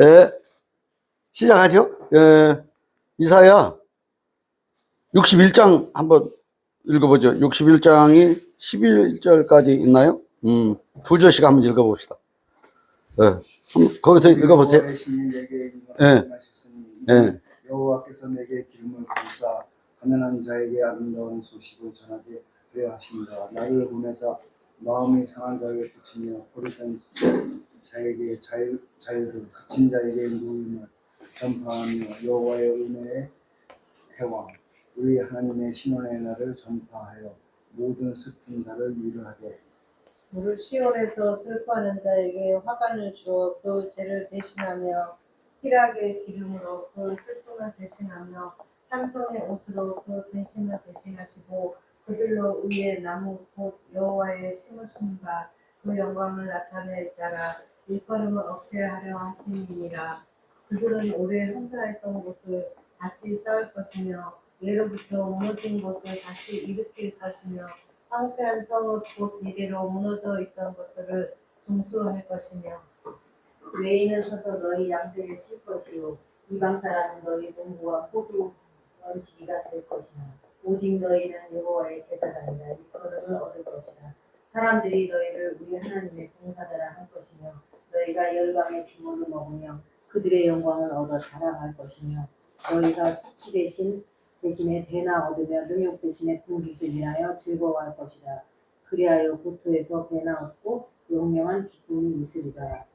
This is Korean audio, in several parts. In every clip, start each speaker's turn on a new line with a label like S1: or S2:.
S1: 예, 시작하죠. 예, 이사야 61장 한번 읽어보죠. 61장이 11절까지 있나요? 두 절씩 한번 읽어봅시다. 예, 한번 거기서 읽어보세요. 예, 예.
S2: 여호와께서 내게 기름을 부으사 가난한 자에게 아름다운 소식을 전하게 하려 하십니다. 나를 보내사 마음이 상한 자를 고치며 버리던 자에게 자유를, 갇힌 자에게 누임을 전파하며 여호와의 은혜의 해와 우리 하나님의 신원의 날을 전파하여 모든 슬픈 자를 위로하게.
S3: 무릇 시온에서 슬퍼하는 자에게 화관을 주어 그 죄를 대신하며 희락의 기름으로 그 슬픔을 대신하며 삼손의 옷으로 그 근심을 대신하시고 그들로 의의 나무 곧 여호와의 심으신 바 그 영광을 나타낼 자라 일컬음을 없애하려 하심이니라. 그들은 오래 흥사했던 곳을 다시 쌓을 것이며 예로부터 무너진 곳을 다시 일으킬 것이며 황폐한 성읍 곧 이대로 무너져 있던 것들을 중수할 것이며 외인은 서서 너희 양들을 칠 것이요 이방 사람은 너희 농부와 포도 원지기가 될 것이라. 오직 너희는 여호와의 제사장이라 일컬음을 얻을 것이라. 사람들이 너희를 우리 하나님의 봉사자라 할 것이며 너희가 열방의 기물을 먹으며 그들의 영광을 얻어 자랑할 것이며 너희가 수치 대신에 배나 얻으며 능욕 대신에 등짓을 인하여 즐거워할 것이라. 그리하여 고토에서 배나 얻고 용명한 기쁨이 있으리라.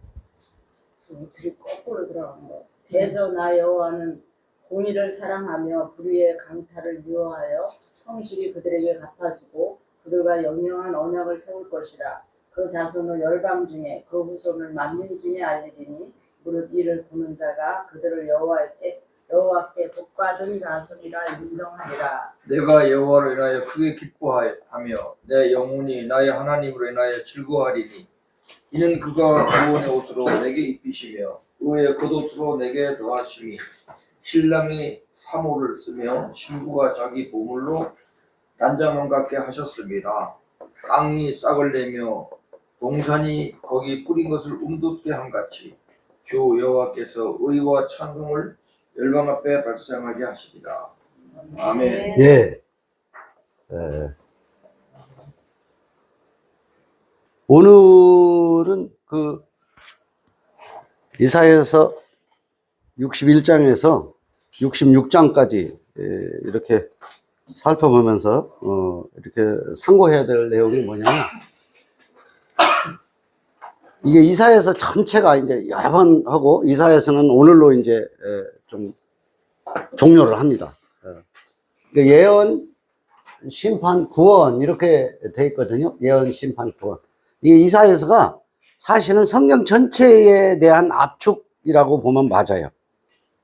S4: 둘이 거꾸로 들어간 거. 대저나 여호와는 공의를 사랑하며 불의의 강탈을 미워하여 성실히 그들에게 갚아주고 그들과 영영한 언약을 세울 것이라. 그 자손을 열방 중에 그 후손을 만민 중에 알리리니 무릇 이를 보는 자가 그들을 여호와께 복받은 자손이라 인정하리라.
S5: 내가 여호와로 인하여 크게 기뻐하며 내 영혼이 나의 하나님으로 인하여 즐거워하리니 이는 그가 구원의 옷으로 내게 입히시며 의의 겉옷으로 내게 더하심이 신랑이 사모를 쓰며 신부가 자기 보물로 단장을 갖게 하셨습니다. 땅이 싹을 내며 동산이 거기 뿌린 것을 움돋게 함같이 주 여호와께서 의와 찬송을 열방 앞에 발생하게 하시리라. 아멘.
S1: 예. 오늘은 그 이사야서 61장에서 66장까지 이렇게 살펴보면서 이렇게 상고해야 될 내용이 뭐냐면 이게 이사야서 전체가 이제 여러 번 하고 이사야서는 오늘로 이제 좀 종료를 합니다. 예언, 심판, 구원 이렇게 돼 있거든요. 예언, 심판, 구원. 이 이사야서가 사실은 성경 전체에 대한 압축이라고 보면 맞아요.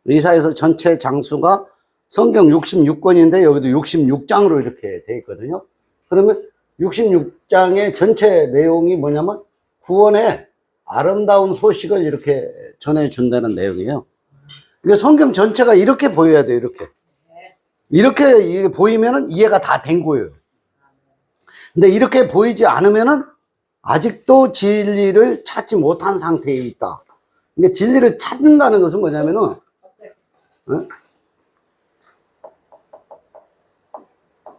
S1: 이사야서 전체 장수가 성경 66권인데 여기도 66장으로 이렇게 돼 있거든요. 그러면 66장의 전체 내용이 뭐냐면 구원의 아름다운 소식을 이렇게 전해준다는 내용이에요. 그러니까 성경 전체가 이렇게 보여야 돼요. 이렇게 보이면은 이해가 다 된 거예요. 근데 이렇게 보이지 않으면은 아직도 진리를 찾지 못한 상태에 있다. 그러니까 진리를 찾는다는 것은 뭐냐면은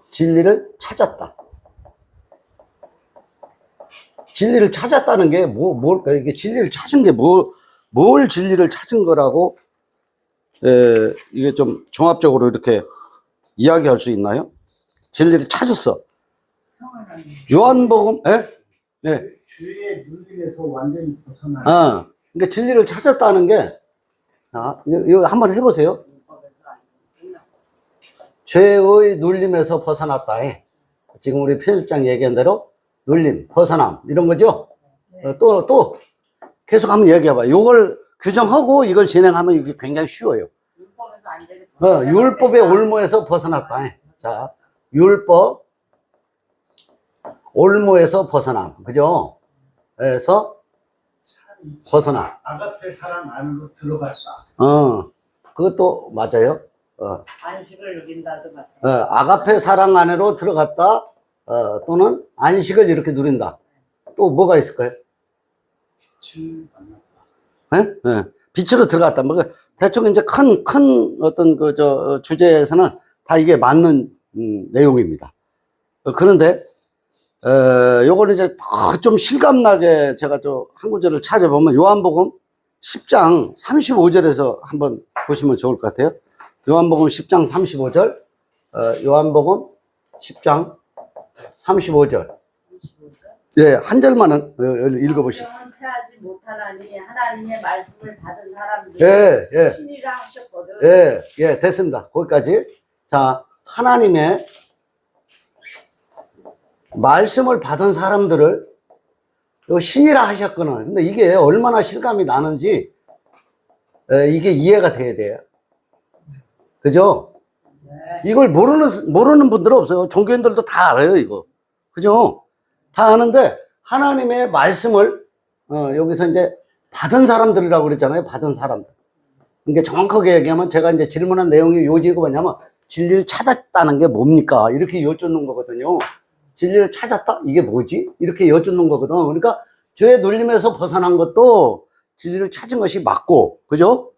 S1: 진리를 찾았다. 진리를 찾았다는 게 뭘까? 이게 진리를 찾은 게 뭘 진리를 찾은 거라고 이게 좀 종합적으로 이렇게 이야기할 수 있나요? 진리를 찾았어. 요한복음, 네.
S2: 죄의 눌림에서 완전히 벗어나.
S1: 그러니까 진리를 찾았다는 게, 이거 한번 해보세요. 죄의 눌림에서 벗어났다. 지금 우리 편집장 얘기한 대로 눌림, 벗어남 이런 거죠. 또 계속 한번 얘기해봐. 이걸 규정하고 이걸 진행하면 이게 굉장히 쉬워요. 율법의 올무에서 벗어났다. 자, 율법 올무에서 벗어남, 그죠? 그래서 벗어남.
S2: 아가페 사랑 안으로 들어갔다.
S1: 그것도 맞아요.
S4: 안식을 누린다도 맞아요.
S1: 아가페 사랑 안으로 들어갔다. 또는 안식을 이렇게 누린다. 또 뭐가 있을까요? 빛으로 들어갔다. 뭐, 대충 이제 큰 어떤 주제에서는 다 이게 맞는, 내용입니다. 그런데, 요거는 이제 더 좀 실감나게 제가 한 구절을 찾아보면 요한복음 10장 35절에서 한번 보시면 좋을 것 같아요. 요한복음 10장 35절, 요한복음 10장 35절. 예, 한 절만은 읽어보시죠.
S4: 성경은 패하지 못하나니 하나님의 말씀을 받은 사람들은
S1: 예, 예.
S4: 신이라 하셨거든.
S1: 예, 예, 됐습니다. 거기까지. 자, 하나님의 말씀을 받은 사람들을 신이라 하셨거나. 근데 이게 얼마나 실감이 나는지, 이게 이해가 돼야 돼요. 그죠? 이걸 모르는 분들은 없어요. 종교인들도 다 알아요, 이거. 그죠? 다 아는데, 하나님의 말씀을, 여기서 이제 받은 사람들이라고 그랬잖아요. 받은 사람들. 그러니까 정확하게 얘기하면 제가 이제 질문한 내용이 요지가 뭐냐면, 진리를 찾았다는 게 뭡니까? 이렇게 여쭙는 거거든요. 진리를 찾았다? 이게 뭐지? 이렇게 여쭙는 거거든. 그러니까 죄의 눌림에서 벗어난 것도 진리를 찾은 것이 맞고, 그죠?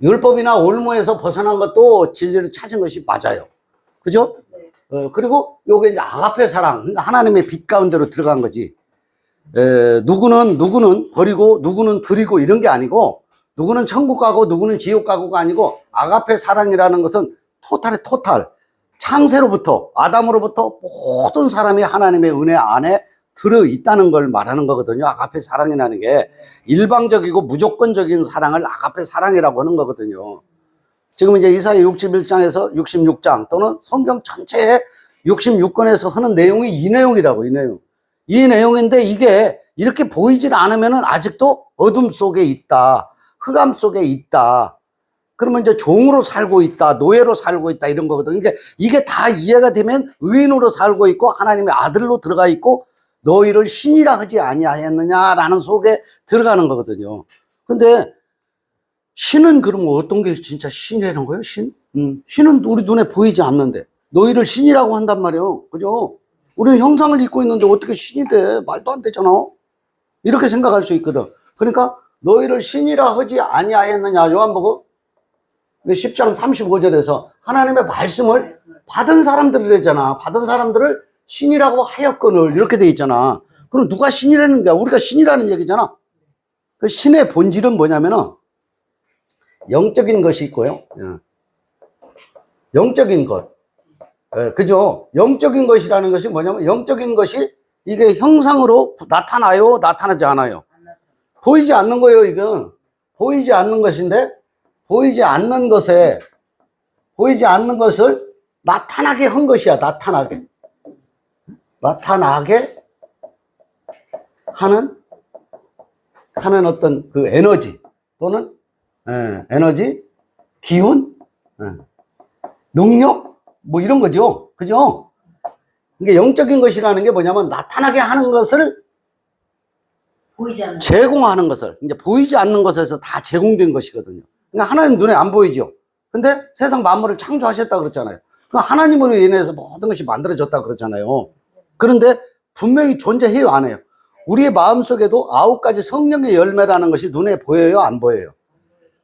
S1: 율법이나 올무에서 벗어난 것도 진리를 찾은 것이 맞아요. 그죠? 그리고 요게 이제 아가페 사랑, 그러니까 하나님의 빛 가운데로 들어간 거지. 누구는 버리고, 누구는 드리고 이런 게 아니고, 누구는 천국 가고, 누구는 지옥 가고가 아니고, 아가페 사랑이라는 것은 토탈. 창세로부터, 아담으로부터 모든 사람이 하나님의 은혜 안에 들어있다는 걸 말하는 거거든요. 아가페 사랑이라는 게 일방적이고 무조건적인 사랑을 아가페 사랑이라고 하는 거거든요. 지금 이제 이사야 61장에서 66장 또는 성경 전체에 66권에서 하는 내용이 이 내용이라고, 이 내용인데 이게 이렇게 보이질 않으면은 아직도 어둠 속에 있다. 흑암 속에 있다. 그러면 이제 종으로 살고 있다, 노예로 살고 있다, 이런 거거든요. 그러니까 이게 다 이해가 되면 의인으로 살고 있고, 하나님의 아들로 들어가 있고, 너희를 신이라 하지 아니하였느냐라는 속에 들어가는 거거든요. 근데, 신은 그럼 어떤 게 진짜 신이라는 거예요, 신? 신은 우리 눈에 보이지 않는데, 너희를 신이라고 한단 말이에요. 그죠? 우리는 형상을 입고 있는데 어떻게 신이 돼? 말도 안 되잖아. 이렇게 생각할 수 있거든. 그러니까, 너희를 신이라 하지 아니하였느냐, 요한복음 10장 35절에서 하나님의 말씀을 받은 사람들이랬잖아. 받은 사람들을 신이라고 하였거늘 이렇게 돼 있잖아. 그럼 누가 신이라는 거야? 우리가 신이라는 얘기잖아. 그 신의 본질은 뭐냐면은 영적인 것이 있고요. 영적인 것. 그죠? 영적인 것이라는 것이 뭐냐면 영적인 것이 이게 형상으로 나타나요? 나타나지 않아요? 보이지 않는 거예요, 이건. 보이지 않는 것인데 보이지 않는 것을 나타나게 한 것이야, 나타나게 하는 어떤 그 에너지 또는 에너지, 기운, 능력, 뭐 이런 거죠. 그죠? 그러니까 영적인 것이라는 게 뭐냐면 나타나게 하는 것을
S3: 보이지 않는
S1: 제공하는 것을, 이제 보이지 않는 것에서 다 제공된 것이거든요. 그러니까 하나님 눈에 안 보이죠. 근데 세상 만물을 창조하셨다 그랬잖아요. 그러니까 하나님으로 인해서 모든 것이 만들어졌다 그랬잖아요. 그런데 분명히 존재해요, 안 해요? 우리의 마음속에도 9가지 성령의 열매라는 것이 눈에 보여요, 안 보여요?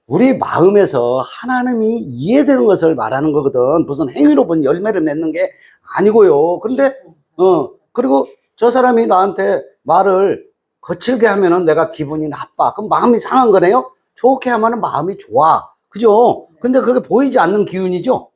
S1: 우리 마음에서 하나님이 이해되는 것을 말하는 거거든. 무슨 행위로 본 열매를 맺는 게 아니고요. 근데 그리고 저 사람이 나한테 말을 거칠게 하면은 내가 기분이 나빠. 그럼 마음이 상한 거네요? 좋게 하면은 마음이 좋아. 그죠? 근데 그게 보이지 않는 기운이죠?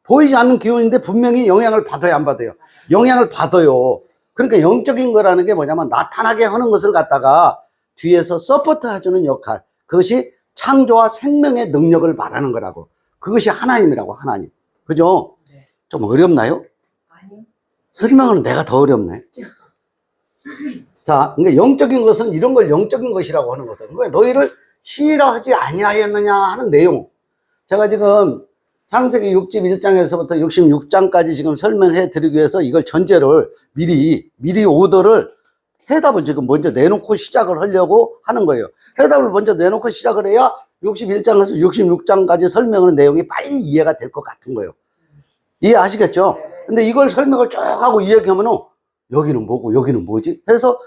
S1: 보이지 않는 기운인데 분명히 영향을 받아요, 안 받아요? 영향을 받아요. 그러니까 영적인 거라는 게 뭐냐면 나타나게 하는 것을 갖다가 뒤에서 서포트 해주는 역할. 그것이 창조와 생명의 능력을 말하는 거라고. 그것이 하나님이라고, 하나님. 그죠? 좀 어렵나요?
S3: 아니요.
S1: 설명은 내가 더 어렵네. 자, 그러니까 영적인 것은 이런 걸 영적인 것이라고 하는 거거든요. 그러니까 너희를 신이라 하지 아니하였느냐 하는 내용. 제가 지금 창세기 61장에서부터 66장까지 지금 설명해 드리기 위해서 이걸 전제를 미리 오더를 해답을 지금 먼저 내놓고 시작을 하려고 하는 거예요. 해답을 먼저 내놓고 시작을 해야 61장에서 66장까지 설명하는 내용이 빨리 이해가 될 것 같은 거예요. 이해하시겠죠? 근데 이걸 설명을 쭉 하고 이야기하면은 여기는 뭐고 여기는 뭐지? 해서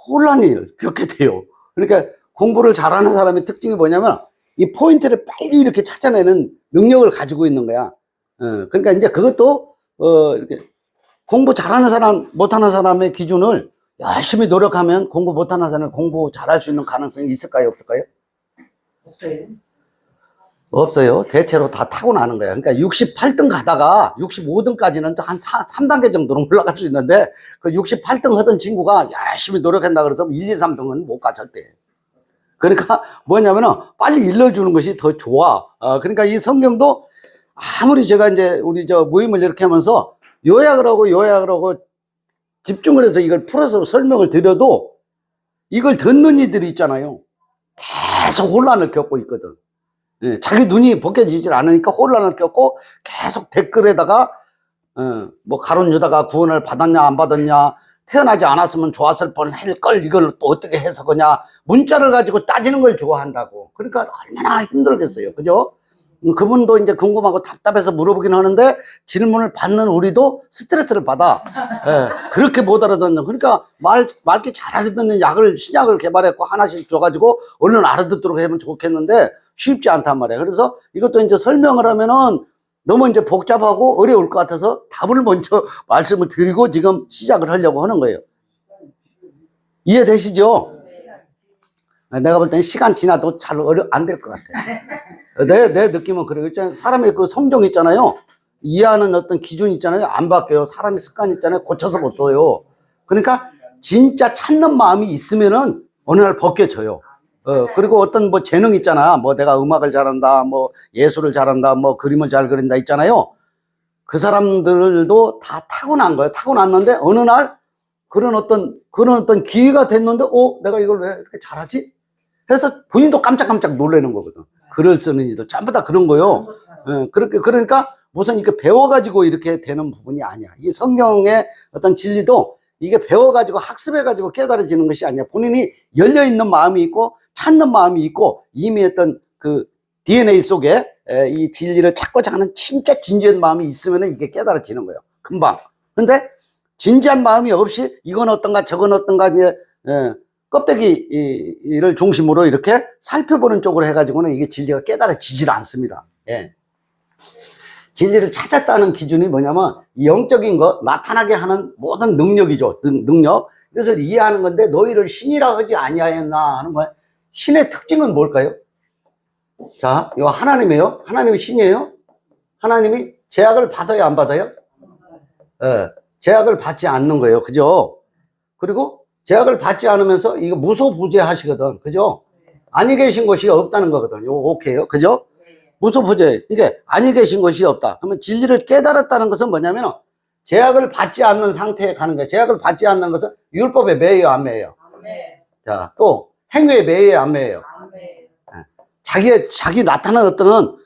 S1: 혼란을 겪게 돼요. 그러니까 공부를 잘하는 사람의 특징이 뭐냐면 이 포인트를 빨리 이렇게 찾아내는 능력을 가지고 있는 거야. 그러니까 이제 그것도 이렇게 공부 잘하는 사람, 못하는 사람의 기준을 열심히 노력하면 공부 못하는 사람은 공부 잘할 수 있는 가능성이 있을까요, 없을까요?
S4: 없어요.
S1: 없어요. 대체로 다 타고나는 거야. 그러니까 68등 가다가 65등까지는 한 3단계 정도는 올라갈 수 있는데 그 68등 하던 친구가 열심히 노력한다 그래서 1, 2, 3등은 못 가, 절대. 그러니까 뭐냐면은 빨리 일러주는 것이 더 좋아. 그러니까 이 성경도 아무리 제가 이제 우리 저 모임을 이렇게 하면서 요약을 하고 집중을 해서 이걸 풀어서 설명을 드려도 이걸 듣는 이들이 있잖아요. 계속 혼란을 겪고 있거든. 예, 자기 눈이 벗겨지질 않으니까 혼란을 겪고 계속 댓글에다가 뭐 가룟 유다가 구원을 받았냐 안 받았냐, 태어나지 않았으면 좋았을 뻔할 걸 이걸 또 어떻게 해석하냐, 문자를 가지고 따지는 걸 좋아한다고. 그러니까 얼마나 힘들겠어요, 그죠? 그분도 이제 궁금하고 답답해서 물어보긴 하는데 질문을 받는 우리도 스트레스를 받아. 예, 그렇게 못 알아듣는. 그러니까 맑게 잘 알아듣는 신약을 개발했고 하나씩 줘가지고 얼른 알아듣도록 하면 좋겠는데 쉽지 않단 말이야. 그래서 이것도 이제 설명을 하면은 너무 이제 복잡하고 어려울 것 같아서 답을 먼저 말씀을 드리고 지금 시작을 하려고 하는 거예요. 이해되시죠? 내가 볼 때는 시간 지나도 잘 안 될 것 같아. 내 느낌은 그래요. 사람의 그 성정 있잖아요. 이해하는 어떤 기준 있잖아요. 안 바뀌어요. 사람의 습관 있잖아요. 고쳐서 못 써요. 그러니까 진짜 찾는 마음이 있으면은 어느 날 벗겨져요. 그리고 어떤 뭐 재능 있잖아. 뭐 내가 음악을 잘한다, 뭐 예술을 잘한다, 뭐 그림을 잘 그린다 있잖아요. 그 사람들도 다 타고난 거예요. 타고났는데 어느 날 그런 어떤 기회가 됐는데, 내가 이걸 왜 이렇게 잘하지? 해서 본인도 깜짝깜짝 놀라는 거거든. 글을 쓰는 이들 전부 다 그런 거요. 그러니까 무슨 이렇게 배워가지고 이렇게 되는 부분이 아니야. 이 성경의 어떤 진리도 이게 배워가지고 학습해가지고 깨달아지는 것이 아니야. 본인이 열려있는 마음이 있고 찾는 마음이 있고 이미 어떤 그 DNA 속에 이 진리를 찾고자 하는 진짜 진지한 마음이 있으면 이게 깨달아지는 거예요. 금방. 근데 진지한 마음이 없이 이건 어떤가 저건 어떤가 이제 껍데기를 중심으로 이렇게 살펴보는 쪽으로 해가지고는 이게 진리가 깨달아지질 않습니다. 예. 진리를 찾았다는 기준이 뭐냐면 영적인 것, 나타나게 하는 모든 능력이죠. 능력. 그래서 이해하는 건데 너희를 신이라 하지 아니하였나 하는 거예요. 신의 특징은 뭘까요? 자, 이거 하나님이에요. 하나님이 신이에요. 하나님이 제약을 받아요, 안 받아요? 예. 제약을 받지 않는 거예요. 그죠? 그리고 제약을 받지 않으면서 이거 무소부재 하시거든. 그죠? 아니 계신 것이 없다는 거거든. 요 오케이요. 그죠? 무소부재. 이게 아니 계신 것이 없다. 그러면 진리를 깨달았다는 것은 뭐냐면 제약을 받지 않는 상태에 가는 거예요. 제약을 받지 않는 것은 율법에 매여요, 안 매여요? 자, 또 행위에 매여요, 안 매여요? 자기 나타나는 어떤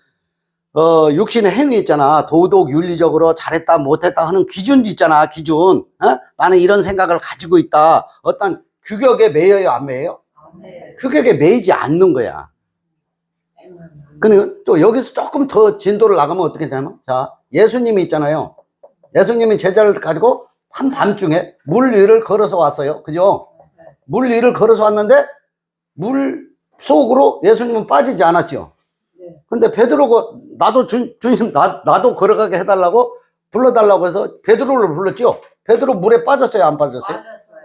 S1: 육신의 행위 있잖아. 도덕, 윤리적으로 잘했다, 못했다 하는 기준 있잖아, 기준. 나는 이런 생각을 가지고 있다. 어떤 규격에 매여요, 안 매여요? 규격에 매이지 않는 거야. 근데 또 여기서 조금 더 진도를 나가면 어떻게 되냐면, 자, 예수님이 있잖아요. 예수님이 제자를 가지고 한밤중에 물 위를 걸어서 왔어요. 그죠? 물 위를 걸어서 왔는데, 물 속으로 예수님은 빠지지 않았죠. 근데 베드로가 나도 주님 나도 걸어가게 해달라고 불러달라고 해서 베드로를 불렀죠. 베드로 물에 빠졌어요, 안 빠졌어요?
S4: 맞았어요.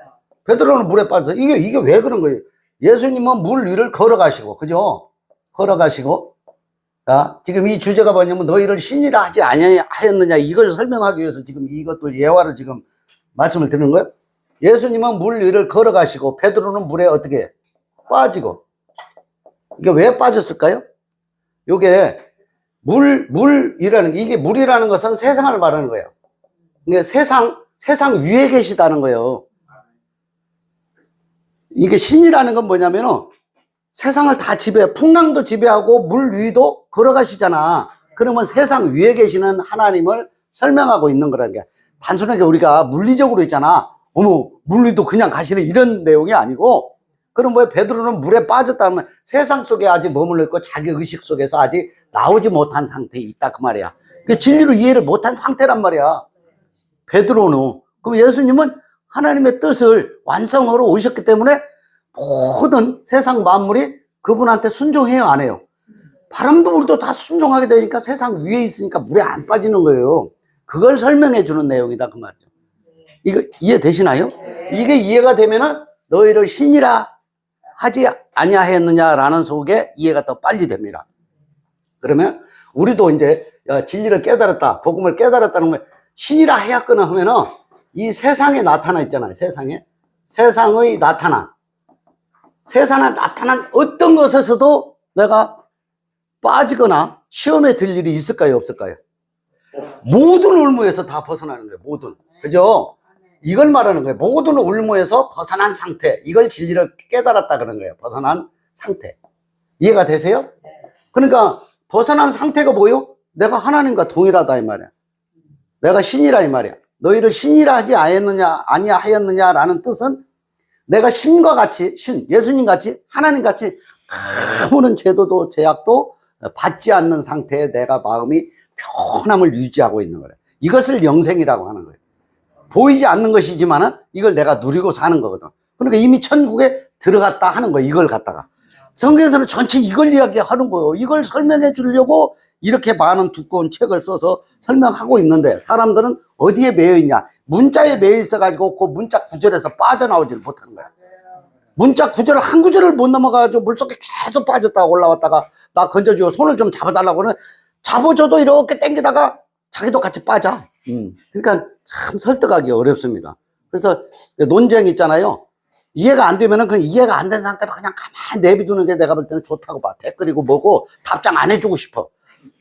S1: 베드로는 물에 빠졌어요. 이게 왜 그런 거예요? 예수님은 물 위를 걸어가시고, 그죠? 걸어가시고, 지금 이 주제가 뭐냐면 너희를 신이라 하지 아니하였느냐 이걸 설명하기 위해서 지금 이것도 예화를 지금 말씀을 드리는 거예요. 예수님은 물 위를 걸어가시고 베드로는 물에 어떻게 빠지고. 이게 왜 빠졌을까요? 요게 이게 물이라는 것은 세상을 말하는 거예요. 이게 세상 위에 계시다는 거예요. 이게 신이라는 건 뭐냐면은 세상을 다 풍랑도 지배하고 물 위도 걸어가시잖아. 그러면 세상 위에 계시는 하나님을 설명하고 있는 거라는 게, 단순하게 우리가 물리적으로 있잖아. 어머, 물 위도 그냥 가시는 이런 내용이 아니고, 그럼 뭐 베드로는 물에 빠졌다면 세상 속에 아직 머물러 있고 자기 의식 속에서 아직 나오지 못한 상태에 있다 그 말이야. 그 진리로 이해를 못한 상태란 말이야, 베드로는. 그럼 예수님은 하나님의 뜻을 완성하러 오셨기 때문에 모든 세상 만물이 그분한테 순종해요, 안 해요? 바람도 물도 다 순종하게 되니까 세상 위에 있으니까 물에 안 빠지는 거예요. 그걸 설명해 주는 내용이다, 그 말이죠. 이거 이해되시나요? 이게 이해가 되면은 너희를 신이라 하지 아니하였느냐라는 속에 이해가 더 빨리 됩니다. 그러면 우리도 이제 진리를 깨달았다, 복음을 깨달았다는 거 신이라 하였거나 하면은 이 세상에 나타나 있잖아요. 세상의 나타난 어떤 것에서도 내가 빠지거나 시험에 들 일이 있을까요, 없을까요? 모든 올무에서 다 벗어나는 거예요. 모든. 그죠? 이걸 말하는 거예요. 모든 올무에서 벗어난 상태. 이걸 진리를 깨달았다 그런 거예요. 벗어난 상태. 이해가 되세요? 그러니까 벗어난 상태가 뭐요? 내가 하나님과 동일하다 이 말이야. 내가 신이라 이 말이야. 너희를 신이라 하지 아니하였느냐라는 뜻은 내가 신과 같이, 예수님 같이, 하나님 같이 아무런 제도도 제약도 받지 않는 상태에 내가 마음이 편함을 유지하고 있는 거예요. 이것을 영생이라고 하는 거예요. 보이지 않는 것이지만은 이걸 내가 누리고 사는 거거든. 그러니까 이미 천국에 들어갔다 하는 거예요. 이걸 갖다가. 성경에서는 전체 이걸 이야기하는 거예요. 이걸 설명해 주려고 이렇게 많은 두꺼운 책을 써서 설명하고 있는데 사람들은 어디에 매여 있냐? 문자에 매여 있어가지고 그 문자 구절에서 빠져나오지를 못하는 거야. 문자 구절을 한 구절을 못 넘어가가지고 물속에 계속 빠졌다가 올라왔다가 나 건져주고 손을 좀 잡아달라고 그러면 잡아줘도 이렇게 당기다가 자기도 같이 빠져. 그러니까 참 설득하기 어렵습니다. 그래서 논쟁 있잖아요. 이해가 안 되면은 그 이해가 안 된 상태로 그냥 가만히 내비두는 게 내가 볼 때는 좋다고 봐. 댓글이고 뭐고 답장 안 해주고 싶어.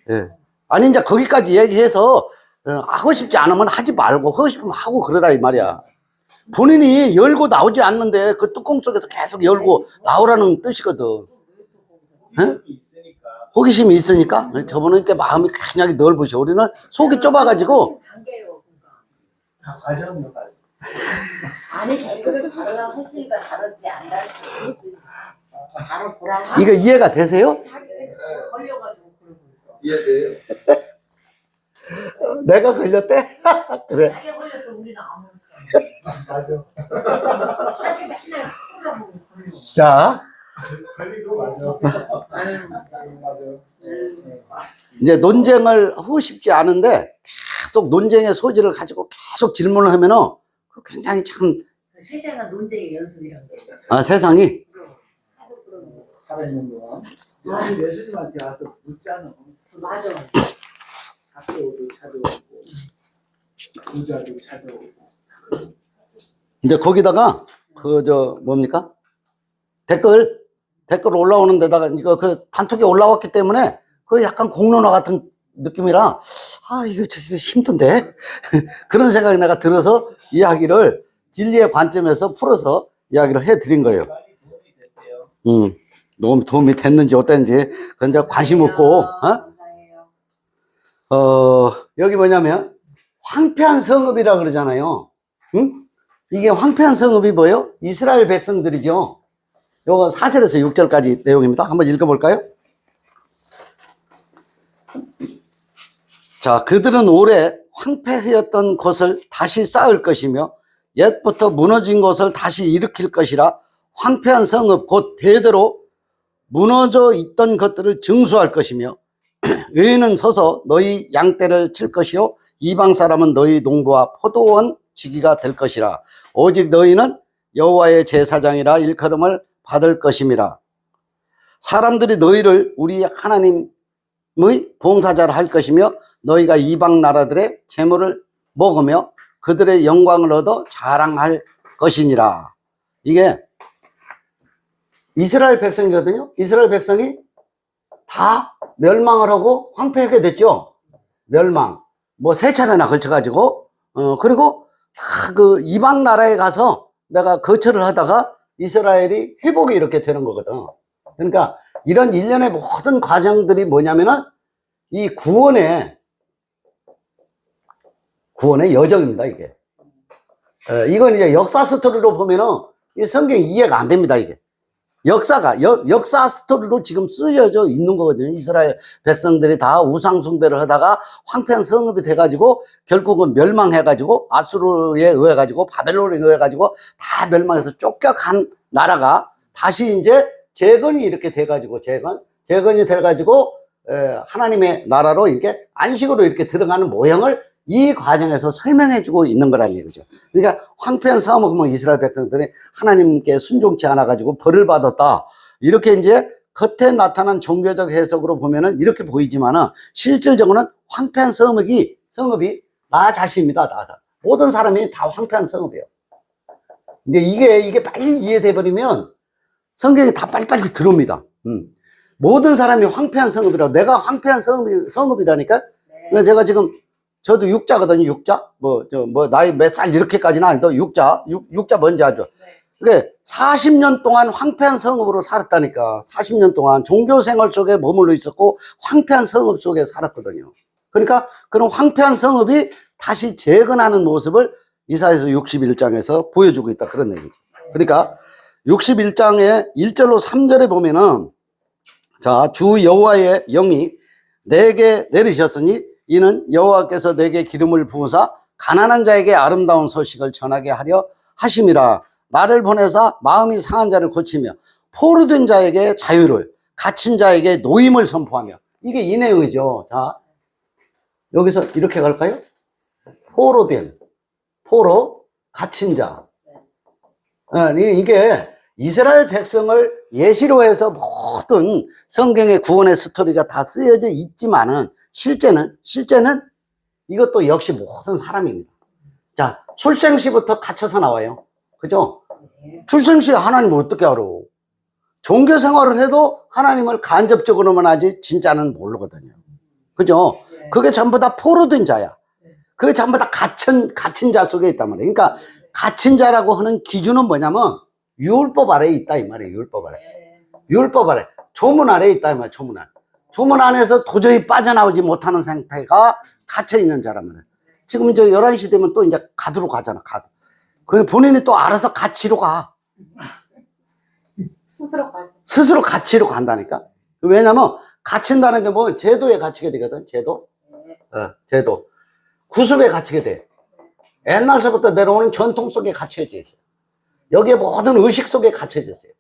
S1: 예. 아니 이제 거기까지 얘기해서 하고 싶지 않으면 하지 말고 하고 싶으면 하고 그러라 이 말이야. 본인이 열고 나오지 않는데 그 뚜껑 속에서 계속 열고 나오라는 뜻이거든. 예? 호기심이 있으니까. 저분은 이렇게 마음이 굉장히 넓으셔. 우리는 속이 좁아가지고.
S2: 다 과정이요.
S4: 아니 댓글을 다르다고 했으니까 다르지 안 다르지. 다른 보라고.
S1: 이거 이해가 되세요?
S4: 걸려가지고 그러고 있어.
S5: 이해돼요?
S1: 내가 걸렸대? 그래.
S4: 자기가 걸려서 우리는 안
S2: 맞아.
S4: 자기 맨날 풀어보고 걸려.
S1: 자,
S2: 그리고 맞아. 맞아.
S1: 이제 논쟁을 하고 싶지 않은데 계속 논쟁의 소지를 가지고 계속 질문을 하면은 굉장히 참,
S4: 세상은 논쟁의 연습이란 게.
S1: 세상이.
S2: 살아있는 동안. 아니 예수님한테 와서 묻잖아.
S4: 맞아.
S2: 사도도 찾아오고 부자도 찾아오고.
S1: 이제 거기다가 뭡니까? 댓글 올라오는 데다가 이거 그 단톡에 올라왔기 때문에 그 약간 공론화 같은 느낌이라 이거 힘든데 그런 생각이 내가 들어서 이야기를 진리의 관점에서 풀어서 이야기를 해드린 거예요. 도움이 됐는지 어땠는지 그건 이제 관심 없고 여기 뭐냐면 황폐한 성읍이라 그러잖아요. 응? 이게 황폐한 성읍이 뭐예요? 이스라엘 백성들이죠. 요거 4절에서 6절까지 내용입니다. 한번 읽어볼까요? 자, 그들은 오래 황폐하였던 곳을 다시 쌓을 것이며 옛부터 무너진 곳을 다시 일으킬 것이라 황폐한 성읍 곧 대대로 무너져 있던 것들을 증수할 것이며 의인은 서서 너희 양떼를 칠 것이요 이방 사람은 너희 농부와 포도원 지기가 될 것이라 오직 너희는 여호와의 제사장이라 일컬음을 받을 것임이라. 사람들이 너희를 우리 하나님의 봉사자라 할 것이며 너희가 이방 나라들의 재물을 먹으며 그들의 영광을 얻어 자랑할 것이니라. 이게 이스라엘 백성이거든요. 이스라엘 백성이 다 멸망을 하고 황폐하게 됐죠. 멸망. 뭐 세 차례나 걸쳐가지고 그리고 다 그 이방 나라에 가서 내가 거처를 하다가 이스라엘이 회복이 이렇게 되는 거거든. 그러니까 이런 일련의 모든 과정들이 뭐냐면은 이 구원의 여정입니다, 이게. 이건 이제 역사 스토리로 보면은 이 성경이 이해가 안 됩니다, 이게. 역사 스토리로 지금 쓰여져 있는 거거든요. 이스라엘 백성들이 다 우상숭배를 하다가 황폐한 성읍이 돼가지고 결국은 멸망해가지고 아수르에 의해가지고 바벨론에 의해가지고 다 멸망해서 쫓겨간 나라가 다시 이제 재건이 이렇게 돼가지고 재건이 돼가지고 하나님의 나라로 이렇게 안식으로 이렇게 들어가는 모형을 이 과정에서 설명해주고 있는 거라는 얘기죠. 그러니까 황폐한 싸움을 보면 이스라엘 백성들이 하나님께 순종치 않아가지고 벌을 받았다. 이렇게 이제 겉에 나타난 종교적 해석으로 보면은 이렇게 보이지만은 실질적으로는 황폐한 성읍이 나 자신입니다. 모든 사람이 다 황폐한 성읍이에요. 근데 이게 빨리 이해돼 버리면 성경이 다 빨리빨리 들어옵니다. 모든 사람이 황폐한 성읍이라고. 내가 황폐한 성읍이라니까. 그러니까 제가 지금 저도 육자거든요. 육자. 나이 몇 살 이렇게까지는 아닌데 육자 뭔지 알죠? 그러니까 40년 동안 황폐한 성읍으로 살았다니까. 40년 동안 종교 생활 속에 머물러 있었고 황폐한 성읍 속에 살았거든요. 그러니까 그런 황폐한 성읍이 다시 재건하는 모습을 이사야서 61장에서 보여주고 있다. 그런 얘기죠. 그러니까 61장의 1절로 3절에 보면은 자, 주 여호와의 영이 내게 내리셨으니 이는 여호와께서 내게 기름을 부으사 가난한 자에게 아름다운 소식을 전하게 하려 하심이라. 나를 보내사 마음이 상한 자를 고치며 포로된 자에게 자유를, 갇힌 자에게 노임을 선포하며. 이게 이 내용이죠. 자, 여기서 이렇게 갈까요? 포로, 갇힌 자. 이게 이스라엘 백성을 예시로 해서 모든 성경의 구원의 스토리가 다 쓰여져 있지만은 실제는 이것도 역시 모든 사람입니다. 자, 출생시부터 갇혀서 나와요. 그죠? 출생시 하나님을 어떻게 알아? 종교 생활을 해도 하나님을 간접적으로만 하지 진짜는 모르거든요. 그죠? 그게 전부 다 포로된 자야. 그게 전부 다 갇힌 자 속에 있단 말이에요. 그러니까 갇힌 자라고 하는 기준은 뭐냐면 율법 아래에 있다 이 말이에요. 율법 아래. 조문 아래에 있다 이 말이에요. 조문 안에서 도저히 빠져나오지 못하는 상태가 갇혀 있는 자란 말이에요. 지금 이제 11시 되면 또 이제 가두로 가잖아. 그 본인이 또 알아서 가치로 가. 스스로 가치로 간다니까. 왜냐면 갇힌다는 게 뭐 제도에 갇히게 되거든. 제도. 구습에 갇히게 돼. 옛날서부터 내려오는 전통 속에 갇혀져 있어요. 여기에 모든 의식 속에 갇혀져 있어요.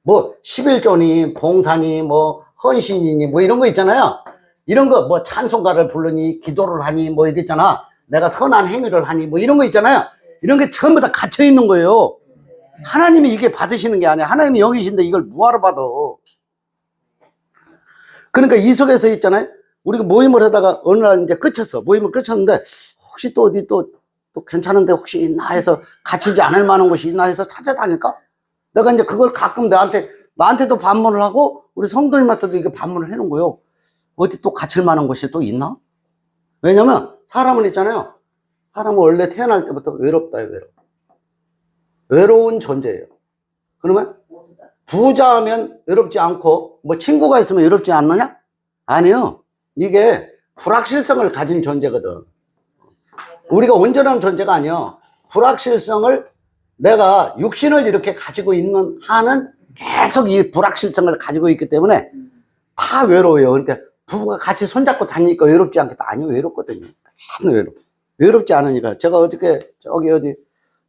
S1: 뭐 11조니 봉사니 뭐 헌신이니 뭐 이런 거 있잖아요. 이런 거 뭐 찬송가를 부르니 기도를 하니 뭐 이랬 있잖아. 내가 선한 행위를 하니 뭐 이런 거 있잖아요. 이런 게 전부 다 갇혀 있는 거예요. 하나님이 이게 받으시는 게 아니야. 하나님이 여기신데 이걸 뭐하러 받아. 그러니까 이 속에서 있잖아요. 우리가 모임을 하다가 어느 날 이제 모임을 끝쳤는데 혹시 또 어디 또 괜찮은데 혹시 있나 해서 갇히지 않을 만한 곳이 있나 해서 찾아다닐까? 내가 이제 그걸 가끔 나한테도 반문을 하고 우리 성도님한테도 이게 반문을 해놓은 거예요. 어디 또 갇힐 만한 곳이 또 있나? 왜냐면 사람은 있잖아요. 사람은 원래 태어날 때부터 외롭다요. 외로운 존재예요. 그러면 부자하면 외롭지 않고 뭐 친구가 있으면 외롭지 않느냐? 아니요. 이게 불확실성을 가진 존재거든. 우리가 온전한 존재가 아니야. 불확실성을 내가 육신을 이렇게 가지고 있는 한은 계속 이 불확실성을 가지고 있기 때문에 다 외로워요. 그러니까 부부가 같이 손잡고 다니니까 외롭지 않겠다. 아니요, 외롭거든요. 외롭지 않으니까. 제가 어저께 저기 어디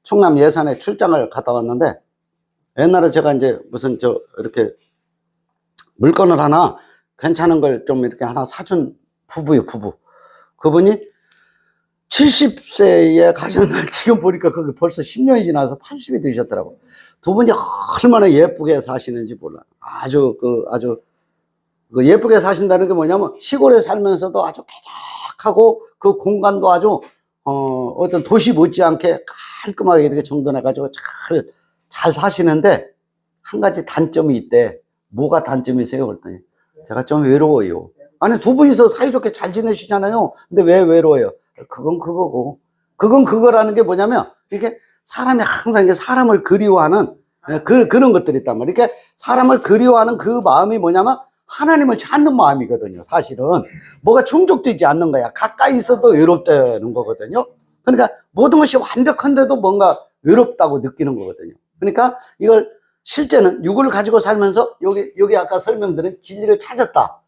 S1: 충남 예산에 출장을 갔다 왔는데 옛날에 제가 이제 무슨 이렇게 물건을 하나 괜찮은 걸 좀 이렇게 하나 사준 부부요, 부부. 그분이 70세에 가셨는데 지금 보니까 그게 벌써 10년이 지나서 80이 되셨더라고. 두 분이 얼마나 예쁘게 사시는지 몰라. 아주 예쁘게 사신다는 게 뭐냐면 시골에 살면서도 아주 쾌적하고 그 공간도 아주 어떤 도시 못지않게 깔끔하게 이렇게 정돈해가지고 잘 사시는데 한 가지 단점이 있대. 뭐가 단점이세요? 그랬더니 제가 좀 외로워요. 아니 두 분이서 사이좋게 잘 지내시잖아요. 근데 왜 외로워요? 그건 그거라는 게 뭐냐면 이게 사람이 항상 이게 사람을 그리워하는 그런 것들이 있단 말이에요. 이렇게 사람을 그리워하는 그 마음이 뭐냐면 하나님을 찾는 마음이거든요. 사실은 뭐가 충족되지 않는 거야. 가까이 있어도 외롭다는 거거든요. 그러니까 모든 것이 완벽한데도 뭔가 외롭다고 느끼는 거거든요. 그러니까 이걸 실제는 육을 가지고 살면서 여기 아까 설명드린 진리를 찾았다.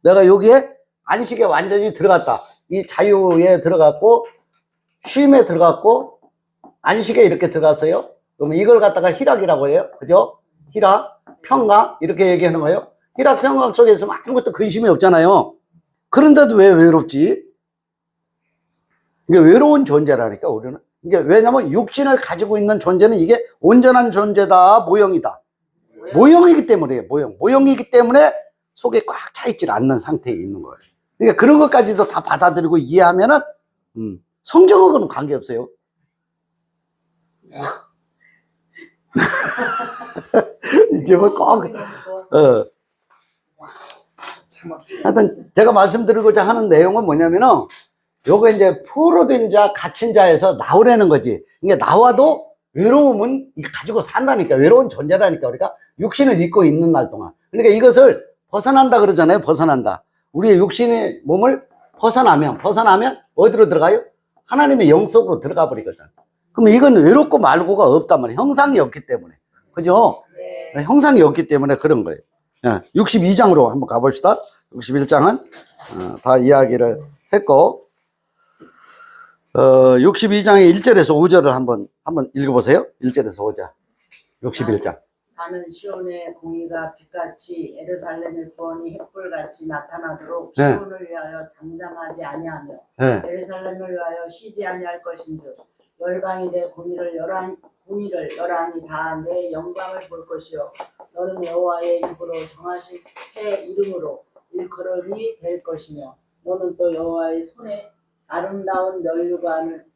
S1: 내가 여기에 안식에 완전히 들어갔다. 이 자유에 들어갔고 쉼에 들어갔고 안식에 이렇게 들어갔어요. 그러면 이걸 갖다가 희락이라고 해요. 그죠? 희락, 평강 이렇게 얘기하는 거예요. 희락, 평강 속에 있으면 아무것도 근심이 없잖아요. 그런데도 왜 외롭지? 이게 외로운 존재라니까 우리는. 이게 왜냐면 육신을 가지고 있는 존재는 이게 온전한 존재다, 모형이다. 모형이기 때문에 모형이기 때문에 속에 꽉 차 있질 않는 상태에 있는 거예요. 그러니까 그런 것까지도 다 받아들이고 이해하면은 성경하고는 관계없어요. 이제 뭐 꼭, 하여튼 제가 말씀드리고자 하는 내용은 뭐냐면은 요거 이제 포로된 자, 갇힌 자에서 나오라는 거지. 이게 나와도 외로움은 가지고 산다니까. 외로운 존재라니까. 우리가 육신을 입고 있는 날 동안. 그러니까 이것을 벗어난다 그러잖아요. 벗어난다. 우리의 육신의 몸을 벗어나면 어디로 들어가요? 하나님의 영 속으로 들어가 버리거든. 그럼 이건 외롭고 말고가 없단 말이에요. 형상이 없기 때문에. 그죠? 네. 형상이 없기 때문에 그런 거예요. 62장으로 한번 가봅시다. 61장은 다 이야기를 했고, 62장의 1절에서 5절을 한번 읽어보세요. 1절에서 5절. 61장.
S4: 나는 시온의 공의가 빛같이 예루살렘의 구원이 햇불같이 나타나도록
S1: 네.
S4: 시온을 위하여 잠잠하지 아니하며
S1: 네.
S4: 예루살렘을 위하여 쉬지 아니할 것인즉 열방이 내 공의를 열왕이 다 내 영광을 볼 것이요 너는 여호와의 입으로 정하신 새 이름으로 일컬음이 될 것이며 너는 또 여호와의 손에 아름다운 면류관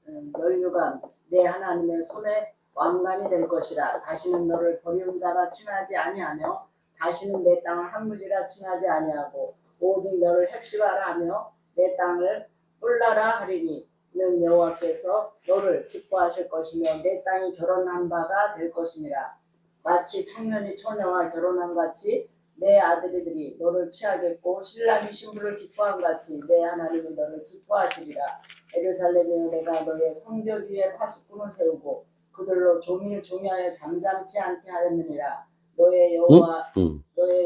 S4: 내 하나님의 손에 왕관이 될 것이라. 다시는 너를 버리운 자라 칭하지 아니하며 다시는 내 땅을 한무지라 칭하지 아니하고 오직 너를 heb시바라 하며 내 땅을 뿔라라 하리니 이는 여호와께서 너를 기뻐하실 것이며 내 땅이 결혼한 바가 될 것이니라. 마치 청년이 처녀와 결혼한 같이 내 아들들이 너를 취하겠고 신랑이 신부를 기뻐한 같이 내 하나님이 너를 기뻐하시리라. 예루살렘에 내가 너의 성벽 위에 파수꾼을 세우고 그들로 종일 종이하여 잠잠치 않게 하였느니라. 너의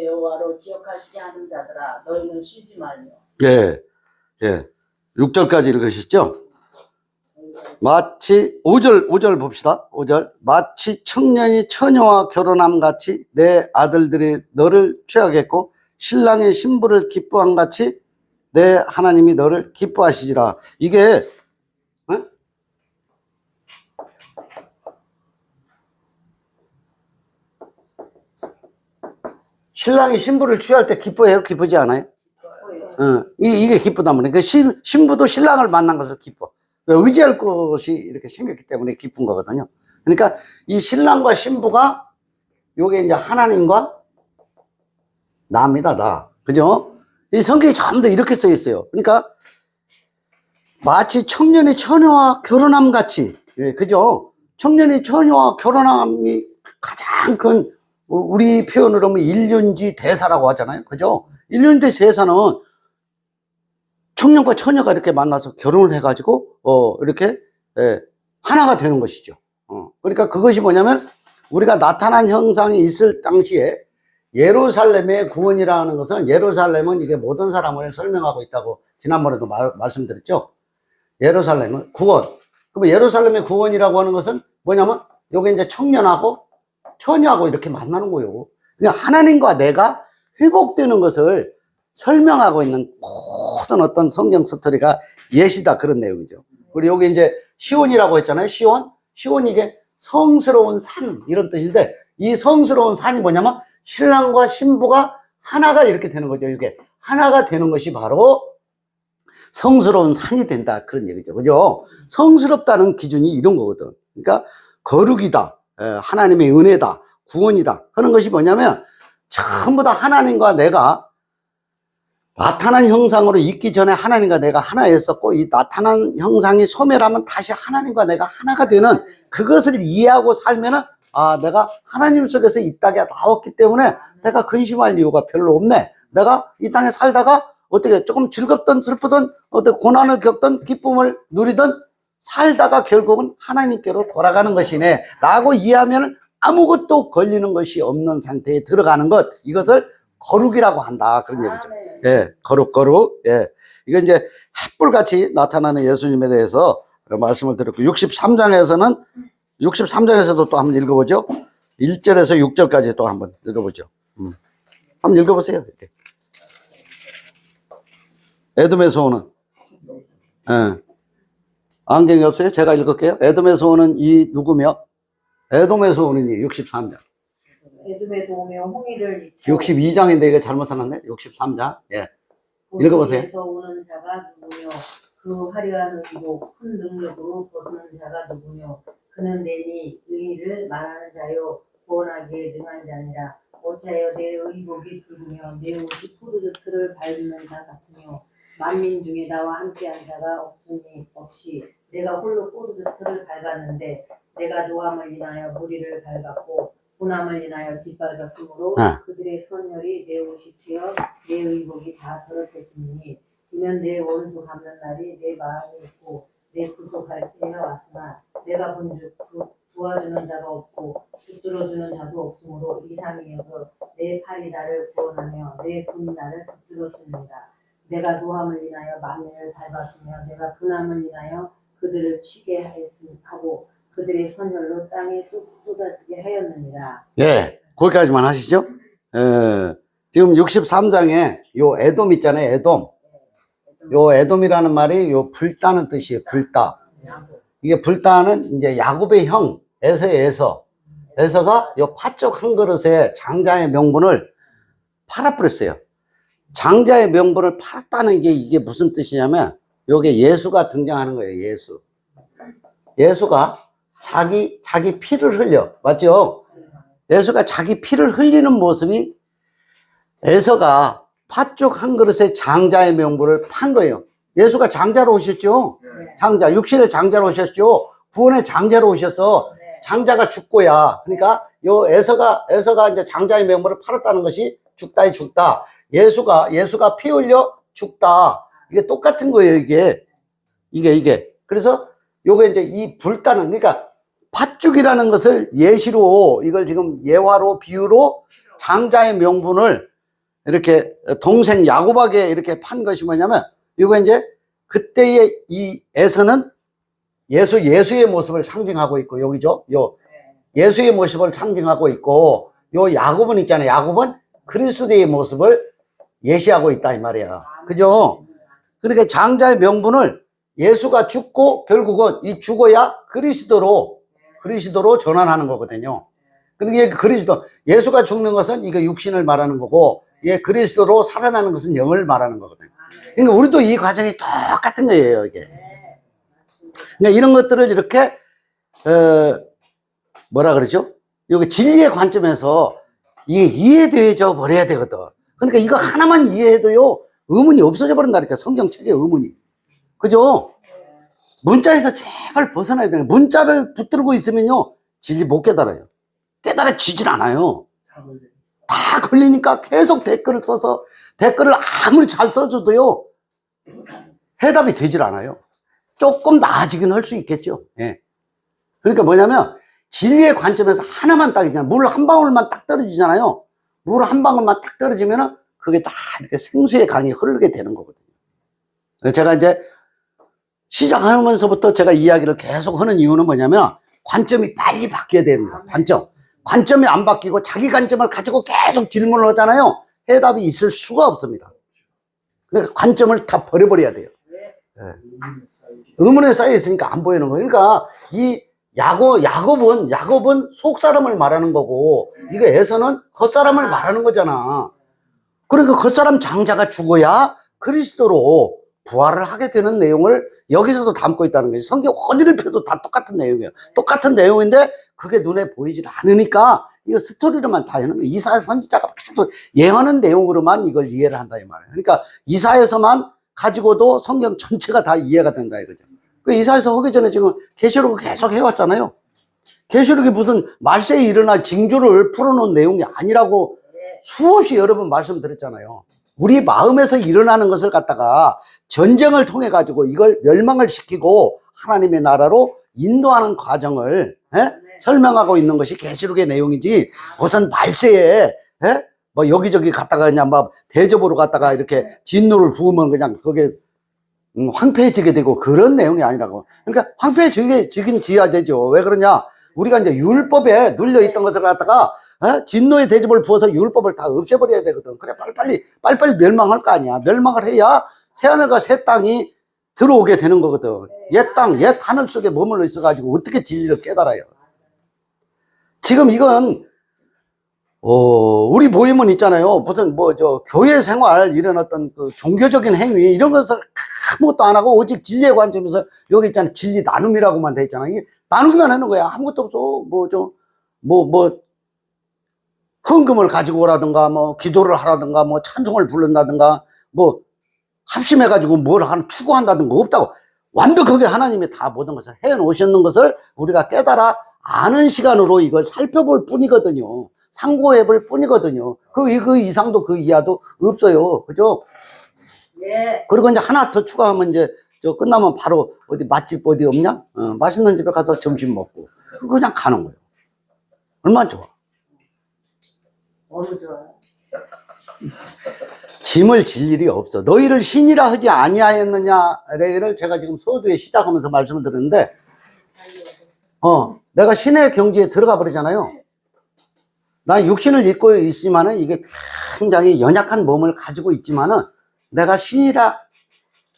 S4: 여호와로 기억하시게 하는 자들아 너희는 쉬지 말며.
S1: 예. 6절까지 읽으셨죠? 마치 5절 봅시다. 5절. 마치 청년이 처녀와 결혼함 같이 내 아들들이 너를 취하겠고 신랑의 신부를 기뻐한 같이 내 하나님이 너를 기뻐하시리라. 이게 신랑이 신부를 취할 때 기뻐해요? 기쁘지 않아요? 이게 기쁘단 말이에요. 그 신부도 신랑을 만난 것을 기뻐. 의지할 것이 이렇게 생겼기 때문에 기쁜 거거든요. 그러니까 이 신랑과 신부가 요게 이제 하나님과 나입니다, 나. 그죠? 이 성경이 전부 다 이렇게 써 있어요. 그러니까 마치 청년이 처녀와 결혼함 같이, 그죠? 청년이 처녀와 결혼함이 가장 큰, 우리 표현으로 하면 일륜지 대사라고 하잖아요. 그죠? 일륜지 대사는 청년과 처녀가 이렇게 만나서 결혼을 해가지고, 이렇게, 하나가 되는 것이죠. 그러니까 그것이 뭐냐면, 우리가 나타난 형상이 있을 당시에, 예루살렘의 구원이라는 것은, 예루살렘은 이게 모든 사람을 설명하고 있다고 지난번에도 말씀드렸죠. 예루살렘은 구원. 그럼 예루살렘의 구원이라고 하는 것은 뭐냐면, 요게 이제 청년하고 처녀하고 이렇게 만나는 거예요. 그냥 하나님과 내가 회복되는 것을 설명하고 있는 모든 어떤 성경 스토리가 예시다, 그런 내용이죠. 그리고 여기 이제 시온이라고 했잖아요. 시온이 이게 성스러운 산 이런 뜻인데, 이 성스러운 산이 뭐냐면 신랑과 신부가 하나가 이렇게 되는 거죠. 이게 하나가 되는 것이 바로 성스러운 산이 된다, 그런 얘기죠. 그죠? 성스럽다는 기준이 이런 거거든. 그러니까 거룩이다, 하나님의 은혜다, 구원이다 하는 것이 뭐냐면 전부 다 하나님과 내가 나타난 형상으로 있기 전에 하나님과 내가 하나였었고, 이 나타난 형상이 소멸하면 다시 하나님과 내가 하나가 되는 그것을 이해하고 살면은, 내가 하나님 속에서 이 땅에 나왔기 때문에 내가 근심할 이유가 별로 없네. 내가 이 땅에 살다가 어떻게 조금 즐겁든 슬프든 어떤 고난을 겪든 기쁨을 누리든 살다가 결국은 하나님께로 돌아가는 것이네 라고 이해하면 아무것도 걸리는 것이 없는 상태에 들어가는 것, 이것을 거룩이라고 한다, 그런 얘기죠. 예, 거룩. 예. 이건 이제 햇불같이 나타나는 예수님에 대해서 말씀을 드렸고, 63장에서도 또 한번 읽어보죠. 1절에서 6절까지 또 한번 읽어보죠. 한번 읽어보세요. 이렇게. 에돔에서 오는. 예. 안경이 없어요? 제가 읽을게요. 에돔에서 오는 이 누구며? 에돔에서 오는 이 63장.
S3: 에돔에서 오며 홍해를 입고
S1: 62장인데 이거 잘못 써놨네? 63장. 예. 읽어보세요.
S3: 에돔에서 오는 자가 누구며 그 화려한 의로 큰 능력으로 거두는 자가 누구며 그는 내니 의를 말하는 자요 구원하기에 능한 자니라. 어찌하여 내 의복이 붉으며 내 옷이 포도즙틀을 밟는 자 같으며 만민 중에 나와 함께한 자가 없이 내가 홀로 포도즙틀을 밟았는데 내가 노함을 인하여 무리를 밟았고 분함을 인하여 짓밟았으므로 그들의 선열이 내 옷이 튀어 내 의복이 다 더럽혔으니 이는 내 원수 갚는 날이 내 마음이 있고 내 구속할 때가 왔으나 내가 본즉 도와주는 자가 없고 붙들어주는 자도 없으므로 이상히 여겨 내 팔이 나를 구원하며 내 분이 나를 붙들었습니다. 내가 노함을 인하여 만민을 밟았으며 내가 분함을 인하여 그들을 취게 하고 그들의 선혈로 땅에 쏟아지게 하였느니라.
S1: 예. 거기까지만 하시죠. 지금 63장에 요 에돔 있잖아요. 에돔. 요 에돔이라는 말이 요 불따는 뜻이에요. 불따. 이게 불따는 이제 야곱의 형, 에서가 요 팥죽 한 그릇에 장자의 명분을 팔아버렸어요. 장자의 명분을 팔았다는 게 이게 무슨 뜻이냐면 요게 예수가 등장하는 거예요. 예수가 자기 피를 흘려. 맞죠? 예수가 자기 피를 흘리는 모습이 에서가 팥죽 한 그릇에 장자의 명분을 판 거예요. 예수가 장자로 오셨죠? 장자, 육신의 장자로 오셨죠? 구원의 장자로 오셔서 장자가 죽고야. 그러니까 요 에서가 이제 장자의 명분을 팔았다는 것이 죽다의 죽다. 예수가 피 흘려 죽다. 이게 똑같은 거예요, 이게. 그래서 요게 이제 이 불따는, 그러니까 팥죽이라는 것을 예시로, 이걸 지금 예화로, 비유로 장자의 명분을 이렇게 동생 야곱에게 이렇게 판 것이 뭐냐면, 이거 이제 그때의 이 에서는 예수의 모습을 상징하고 있고, 여기죠? 예수의 모습을 상징하고 있고, 요 야곱은 있잖아요. 야곱은 그리스도의 모습을 예시하고 있다, 이 말이야. 그죠? 그러니까 장자의 명분을 예수가 죽고 결국은 이 죽어야 그리스도로 전환하는 거거든요. 그러니까 예수가 죽는 것은 이거 육신을 말하는 거고, 그리스도로 살아나는 것은 영을 말하는 거거든요. 그러니까 우리도 이 과정이 똑같은 거예요, 이게. 그러니까 이런 것들을 이렇게, 뭐라 그러죠? 여기 진리의 관점에서 이게 이해되어져 버려야 되거든. 그러니까 이거 하나만 이해해도요, 의문이 없어져 버린다니까, 성경책의 의문이. 그죠? 문자에서 제발 벗어나야 돼요. 문자를 붙들고 있으면요, 진리 못 깨달아요. 깨달아지질 않아요. 다 걸리니까 계속 댓글을 써서, 댓글을 아무리 잘 써줘도요, 해답이 되질 않아요. 조금 나아지긴 할 수 있겠죠. 예. 그러니까 뭐냐면, 진리의 관점에서 하나만 딱 있잖아요. 물 한 방울만 딱 떨어지잖아요. 물 한 방울만 딱 떨어지면은, 그게 다 이렇게 생수의 강이 흐르게 되는 거거든요. 제가 이제 시작하면서부터 제가 이야기를 계속 하는 이유는 뭐냐면, 관점이 빨리 바뀌어야 됩니다. 관점이 안 바뀌고 자기 관점을 가지고 계속 질문을 하잖아요. 해답이 있을 수가 없습니다. 그러니까 관점을 다 버려버려야 돼요. 의문에 쌓여 있으니까 안 보이는 거예요. 그러니까 이 야곱은 속 사람을 말하는 거고, 이거 에서는 겉사람을 말하는 거잖아. 그러니까 겉사람 장자가 죽어야 그리스도로 부활을 하게 되는 내용을 여기서도 담고 있다는 거예요. 성경 어디를 펴도 다 똑같은 내용이에요. 똑같은 내용인데 그게 눈에 보이질 않으니까 이거 스토리로만 다 하는 거예요. 이사야 선지자가 계속 예언하는 내용으로만 이걸 이해를 한다 이 말이에요. 그러니까 이사야서만 가지고도 성경 전체가 다 이해가 된다 이거죠. 그 이사야서 하기 전에 지금 계시록을 계속 해왔잖아요. 계시록이 무슨 말세에 일어날 징조를 풀어놓은 내용이 아니라고 수없이 여러 번 말씀드렸잖아요. 우리 마음에서 일어나는 것을 갖다가 전쟁을 통해 가지고 이걸 멸망을 시키고 하나님의 나라로 인도하는 과정을 설명하고 있는 것이 계시록의 내용이지, 무슨 말세에 뭐 여기저기 갔다가 그냥 막 대접으로 갔다가 이렇게 진노를 부으면 그냥 그게 황폐해지게 되고 그런 내용이 아니라고. 그러니까 황폐해지긴 지어야 되죠. 왜 그러냐? 우리가 이제 율법에 눌려 있던 것을 갖다가 진노의 대접을 부어서 율법을 다 없애버려야 되거든. 그래 빨리빨리 멸망할 거 아니야. 멸망을 해야 새하늘과 새 땅이 들어오게 되는 거거든. 옛 땅, 옛 하늘 속에 머물러 있어가지고 어떻게 진리를 깨달아요. 지금 이건 우리 모임은 있잖아요. 무슨 교회 생활 이런 어떤 그 종교적인 행위 이런 것을 아무것도 안 하고 오직 진리의 관점에서 여기 있잖아요. 진리 나눔이라고만 돼 있잖아. 이게 나누기만 하는 거야. 아무것도 없어. 헌금을 가지고 오라든가 기도를 하라든가 찬송을 부른다든가 합심해가지고 뭘 추구한다든가 없다고. 완벽하게 하나님이 다 모든 것을 해 놓으셨는 것을 우리가 깨달아 아는 시간으로 이걸 살펴볼 뿐이거든요. 상고해 볼 뿐이거든요. 그 이상도 그 이하도 없어요. 그죠?
S4: 예.
S1: 그리고 이제 하나 더 추가하면 이제 끝나면 바로 어디 맛집 어디 없냐? 맛있는 집에 가서 점심 먹고 그냥 가는 거예요. 얼마나 좋아.
S4: 너무 좋아요.
S1: 짐을 질 일이 없어. 너희를 신이라 하지 아니하였느냐를 제가 지금 소두에 시작하면서 말씀을 드렸는데, 내가 신의 경지에 들어가 버리잖아요. 난 육신을 입고 있지만은 이게 굉장히 연약한 몸을 가지고 있지만은 내가 신이라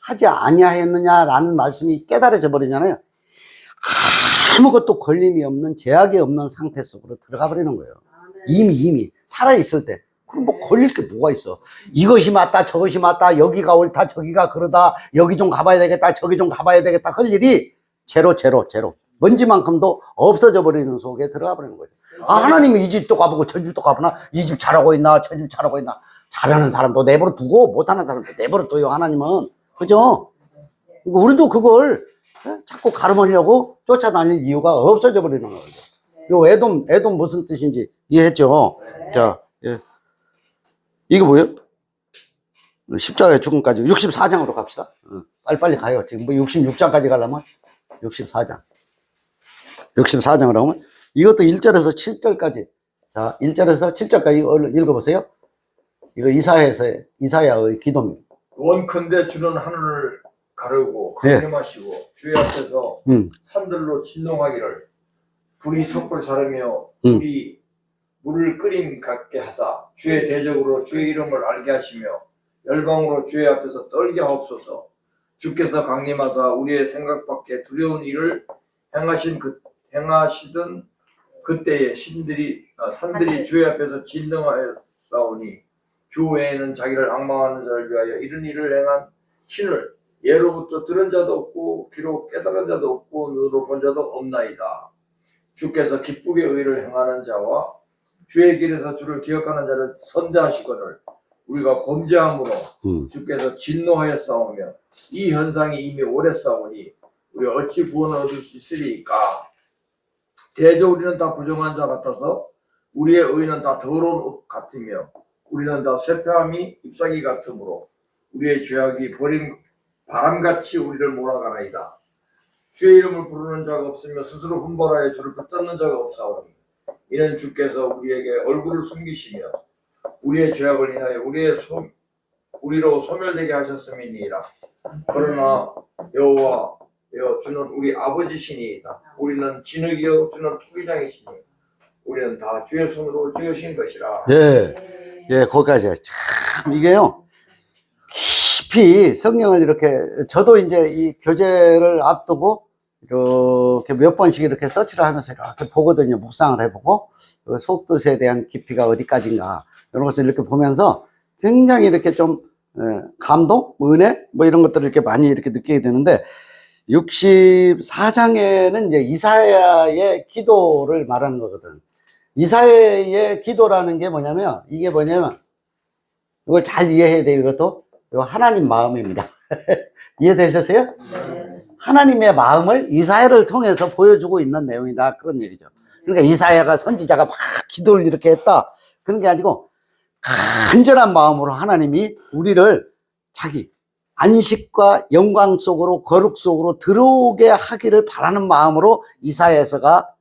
S1: 하지 아니하였느냐라는 말씀이 깨달아져 버리잖아요. 아무것도 걸림이 없는 제약이 없는 상태 속으로 들어가 버리는 거예요. 이미 살아있을 때. 그럼 걸릴 게 뭐가 있어. 이것이 맞다 저것이 맞다 여기가 옳다 저기가 그러다 여기 좀 가봐야 되겠다 저기 좀 가봐야 되겠다 할 일이 제로 먼지만큼도 없어져 버리는 속에 들어가 버리는 거죠. 하나님이 이 집도 가보고 저 집도 가보나 이 집 잘하고 있나 저 집 잘하고 있나. 잘하는 사람도 내버려 두고 못하는 사람도 내버려 둬요. 하나님은. 그죠? 우리도 그걸 자꾸 가름하려고 쫓아다닐 이유가 없어져 버리는 거죠. 요 애돔 무슨 뜻인지 이해했죠? 자, 예. 이게 뭐예요? 십자가의 죽음까지 64장으로 갑시다. 빨리빨리 가요. 지금 66장까지 가려면 64장으로 하면 이것도 1절에서 7절까지. 자, 1절에서 7절까지 읽어보세요. 이거 이사야의 기도입니다.
S5: 원컨대 주는 하늘을 가르고 강림하시고 주의 앞에서 산들로 진동하기를 불이 섣불 사르며 불이 물을 끓임 같게 하사 주의 대적으로 주의 이름을 알게 하시며 열방으로 주의 앞에서 떨게 하옵소서. 주께서 강림하사 우리의 생각 밖에 두려운 일을 행하시던 그때에 산들이 주의 앞에서 진동하였사오니 주 외에는 자기를 앙망하는 자를 위하여 이런 일을 행한 신을 예로부터 들은 자도 없고 귀로 깨달은 자도 없고 눈으로 본 자도 없나이다. 주께서 기쁘게 의를 행하는 자와 주의 길에서 주를 기억하는 자를 선대하시거늘 우리가 범죄함으로 주께서 진노하였사오며 이 현상이 이미 오래 싸우니 우리가 어찌 구원을 얻을 수 있으리까. 대저 우리는 다 부정한 자 같아서 우리의 의는 다 더러운 옷 같으며 우리는 다 쇠폐함이 잎사귀 같으므로 우리의 죄악이 버린 바람같이 우리를 몰아가나이다. 주의 이름을 부르는 자가 없으며 스스로 분발하여 주를 붙잡는 자가 없사오니 이는 주께서 우리에게 얼굴을 숨기시며 우리의 죄악을 인하여 우리로 소멸되게 하셨음이니이다. 그러나 여호와 주는 우리 아버지시니이다. 우리는 진흙이요 주는 토기장이시니 우리는 다 주의 손으로 지으신 것이라.
S1: 예, 거기까지. 참 이게요 깊이 성경을 이렇게 저도 이제 이 교재를 앞두고 이렇게 몇 번씩 이렇게 서치를 하면서 이렇게 보거든요. 묵상을 해보고 속뜻에 대한 깊이가 어디까지인가 이런 것을 이렇게 보면서 굉장히 이렇게 좀 감동, 은혜 이런 것들을 이렇게 많이 이렇게 느끼게 되는데 64장에는 이제 이사야의 기도를 말하는 거거든. 이사야의 기도라는 게 뭐냐면 이걸 잘 이해해야 돼요. 이것도 이거 하나님 마음입니다. 이해되셨어요?
S4: 네.
S1: 하나님의 마음을 이사야를 통해서 보여주고 있는 내용이다. 그런 얘기죠. 그러니까 이사야가 선지자가 막 기도를 이렇게 했다. 그런 게 아니고 간절한 마음으로 하나님이 우리를 자기 안식과 영광 속으로 거룩 속으로 들어오게 하기를 바라는 마음으로 이사야가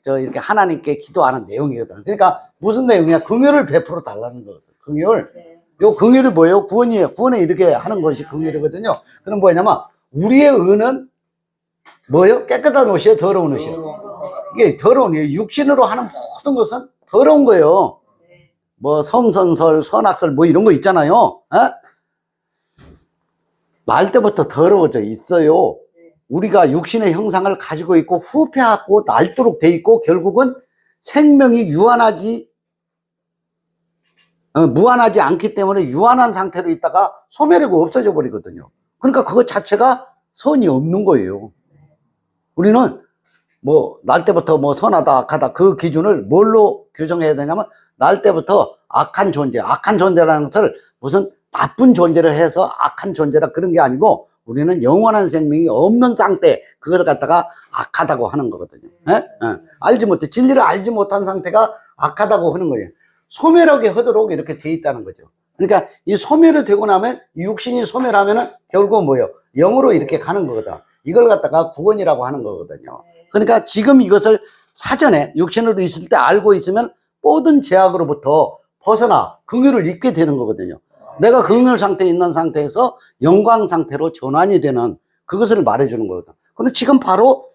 S1: 이렇게 하나님께 기도하는 내용이거든. 그러니까 무슨 내용이야? 긍휼을 베풀어 달라는 거거든. 긍휼.
S4: 네.
S1: 요 긍휼이 뭐예요? 구원이에요. 구원에 이렇게 하는 것이 긍휼이거든요. 그럼 뭐냐면 우리의 의는 뭐예요? 깨끗한 옷이에요? 더러운 옷이에요? 이게 더러운, 육신으로 하는 모든 것은 더러운 거예요. 뭐 성선설, 선악설 뭐 이런 거 있잖아요. 날 때부터 더러워져 있어요. 우리가 육신의 형상을 가지고 있고 후패하고 낡도록 돼 있고 결국은 생명이 무한하지 않기 때문에 유한한 상태로 있다가 소멸하고 없어져 버리거든요. 그러니까 그것 자체가 선이 없는 거예요. 우리는 뭐 날 때부터 뭐 선하다 악하다 그 기준을 뭘로 규정해야 되냐면 날 때부터 악한 존재라는 것을 무슨 나쁜 존재를 해서 악한 존재라 그런 게 아니고 우리는 영원한 생명이 없는 상태 그걸 갖다가 악하다고 하는 거거든요. 진리를 알지 못한 상태가 악하다고 하는 거예요. 소멸하게 하도록 이렇게 돼 있다는 거죠. 그러니까 이 소멸이 되고 나면 육신이 소멸하면은 결국은 뭐예요? 영으로 이렇게 가는 거거든. 이걸 갖다가 구원이라고 하는 거거든요. 그러니까 지금 이것을 사전에 육신으로 있을 때 알고 있으면 모든 제약으로부터 벗어나 긍휼을 입게 되는 거거든요. 내가 긍휼 상태에 있는 상태에서 영광 상태로 전환이 되는 그것을 말해주는 거거든. 그럼 지금 바로